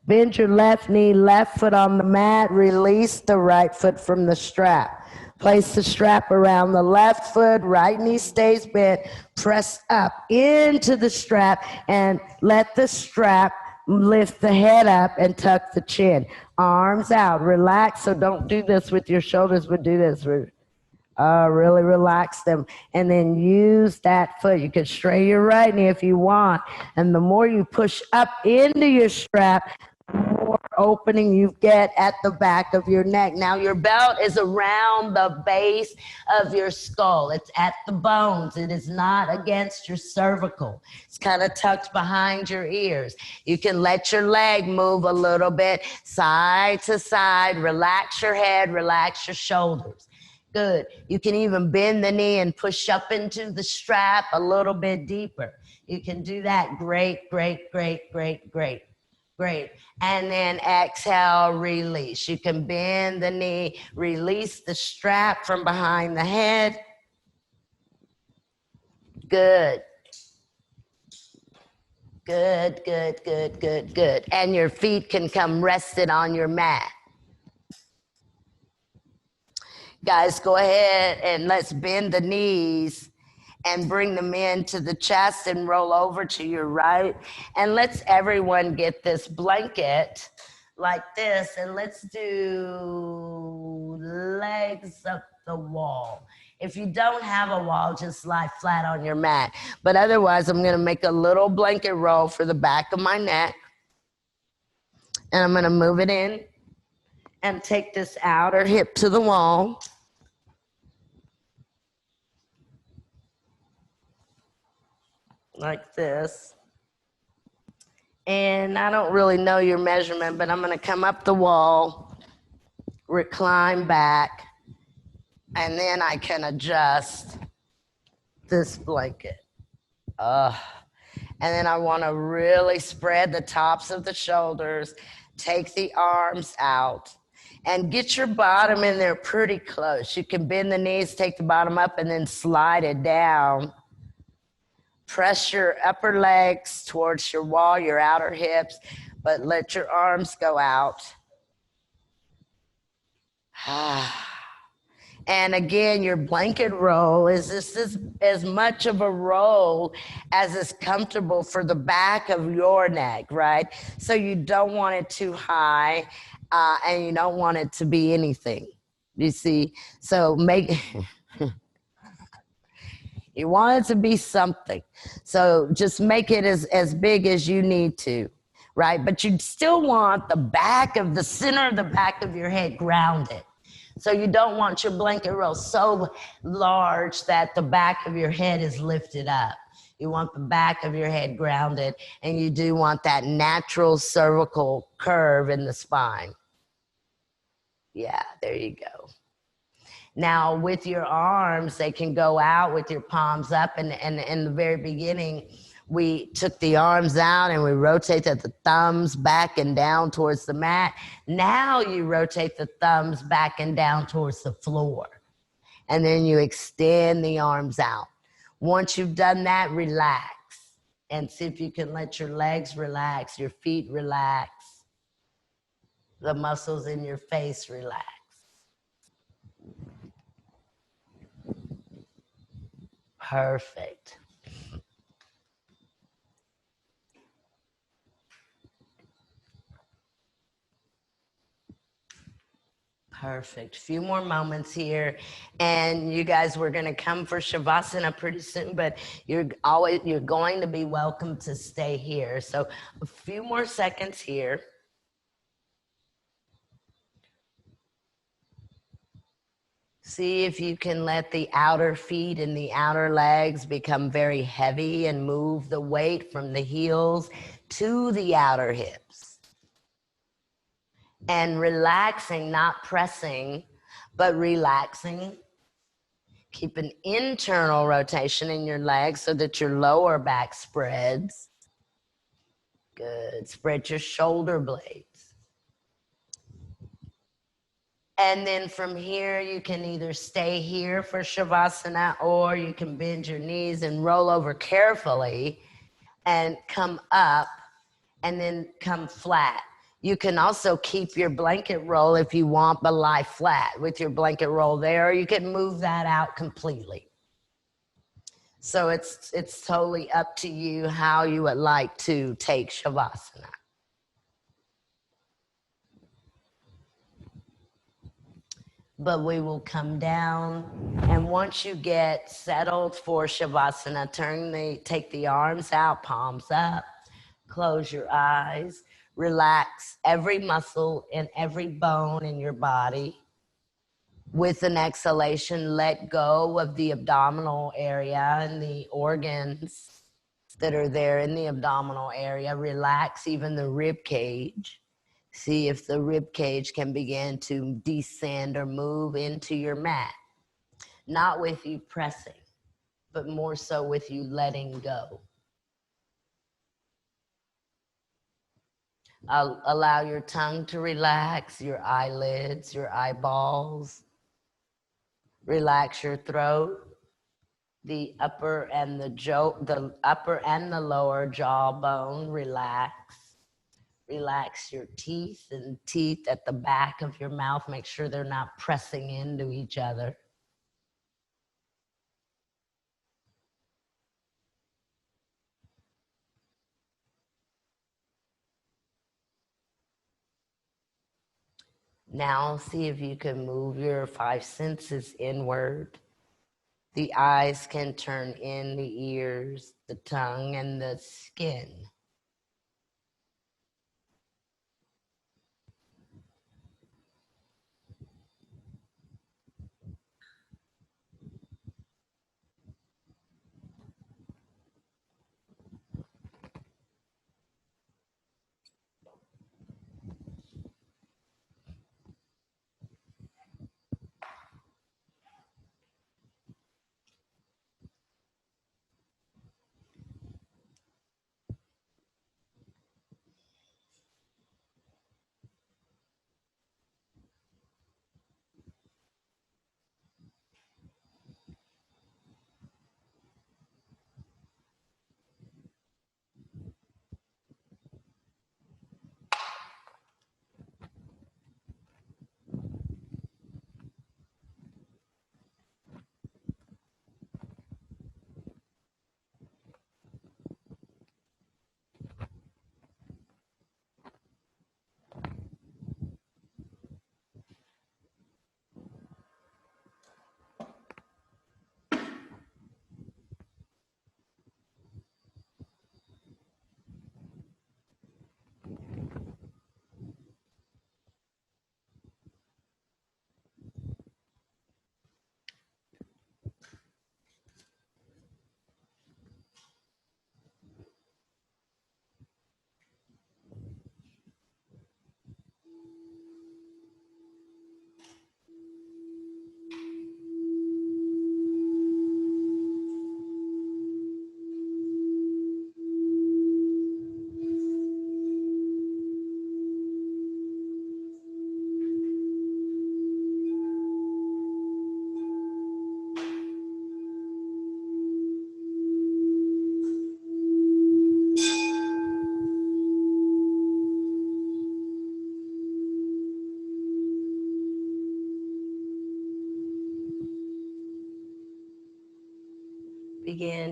Bend your left knee, left foot on the mat. Release the right foot from the strap. Place the strap around the left foot. Right knee stays bent. Press up into the strap and let the strap lift the head up and tuck the chin. Arms out. Relax. So don't do this with your shoulders, but do this. Really relax them. And then use that foot. You can stray your right knee if you want. And the more you push up into your strap, the more opening you get at the back of your neck. Now your belt is around the base of your skull. It's at the bones. It is not against your cervical. It's kind of tucked behind your ears. You can let your leg move a little bit side to side. Relax your head, relax your shoulders. Good. You can even bend the knee and push up into the strap a little bit deeper. You can do that. Great, great, great, great, great. Great. And then exhale, release. You can bend the knee, release the strap from behind the head. Good. Good, good, good, good, good. And your feet can come rested on your mat. Guys, go ahead and let's bend the knees and bring them into the chest and roll over to your right. And let's everyone get this blanket like this. And let's do legs up the wall. If you don't have a wall, just lie flat on your mat. But otherwise, I'm going to make a little blanket roll for the back of my neck. And I'm going to move it in and take this outer hip to the wall. Like this. And I don't really know your measurement, but I'm going to come up the wall, recline back, and then I can adjust this blanket. And then I want to really spread the tops of the shoulders, take the arms out, and get your bottom in there pretty close. You can bend the knees, take the bottom up, and then slide it down. Press your upper legs towards your wall, your outer hips, but let your arms go out. And again, your blanket roll is as much of a roll as is comfortable for the back of your neck, right? So you don't want it too high. and you don't want it to be anything. You see, so make you want it to be something. So just make it as big as you need to, right? But you still want the back of the center of the back of your head grounded. So you don't want your blanket roll so large that the back of your head is lifted up. You want the back of your head grounded, and you do want that natural cervical curve in the spine. Yeah, there you go. Now, with your arms, they can go out with your palms up. And in the very beginning, we took the arms out and we rotated the thumbs back and down towards the mat. Now you rotate the thumbs back and down towards the floor. And then you extend the arms out. Once you've done that, relax. And see if you can let your legs relax, your feet relax, the muscles in your face relax. Perfect. Perfect. Few more moments here, and you guys were going to come for Shavasana pretty soon, but you're going to be welcome to stay here. So a few more seconds here. See if you can let the outer feet and the outer legs become very heavy and move the weight from the heels to the outer hips. And relaxing, not pressing, but relaxing. Keep an internal rotation in your legs so that your lower back spreads. Good. Spread your shoulder blades. And then from here, you can either stay here for Shavasana, or you can bend your knees and roll over carefully and come up and then come flat. You can also keep your blanket roll if you want, but lie flat with your blanket roll there, or you can move that out completely. So it's totally up to you how you would like to take Shavasana. But we will come down, and once you get settled for Shavasana, take the arms out, palms up, close your eyes, relax every muscle and every bone in your body. With an exhalation, let go of the abdominal area and the organs that are there in the abdominal area. Relax even the rib cage. See if the rib cage can begin to descend or move into your mat. Not with you pressing, but more so with you letting go. Allow your tongue to relax, your eyelids, your eyeballs. Relax your throat, the upper and the lower jawbone. Relax. Relax your teeth and teeth at the back of your mouth. Make sure they're not pressing into each other. Now see if you can move your five senses inward. The eyes can turn in, the ears, the tongue, and the skin.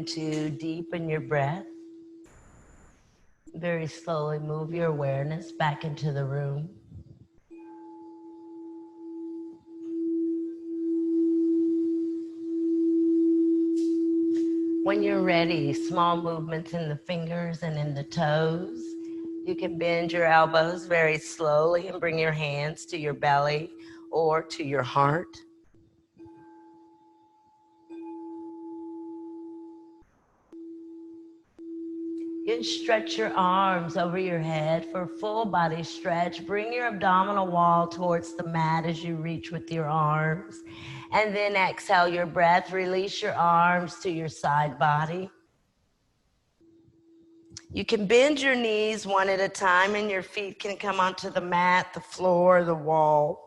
going to deepen your breath. Very slowly move your awareness back into the room. When you're ready, small movements in the fingers and in the toes. You can bend your elbows very slowly and bring your hands to your belly or to your heart. You can stretch your arms over your head for a full body stretch. Bring your abdominal wall towards the mat as you reach with your arms. And then exhale your breath. Release your arms to your side body. You can bend your knees one at a time and your feet can come onto the mat, the floor, the wall.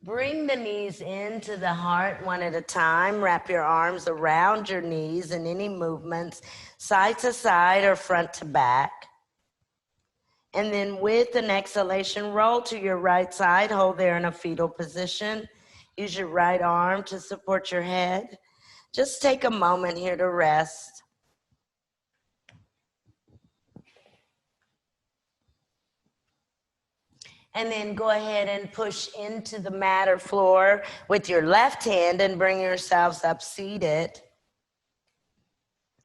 Bring the knees into the heart one at a time. Wrap your arms around your knees in any movements, side to side or front to back. And then with an exhalation, roll to your right side. Hold there in a fetal position. Use your right arm to support your head. Just take a moment here to rest. And then go ahead and push into the mat or floor with your left hand and bring yourselves up seated.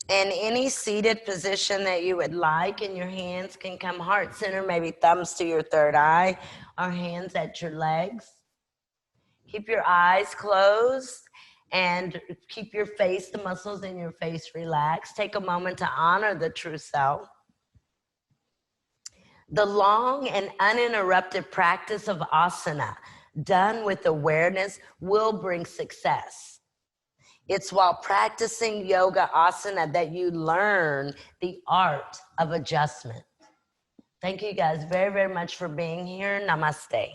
And any seated position that you would like, and your hands can come heart center, maybe thumbs to your third eye, or hands at your legs. Keep your eyes closed and keep your face, the muscles in your face relaxed. Take a moment to honor the true self. The long and uninterrupted practice of asana, done with awareness, will bring success. It's while practicing yoga asana that you learn the art of adjustment. Thank you guys very, very much for being here. Namaste.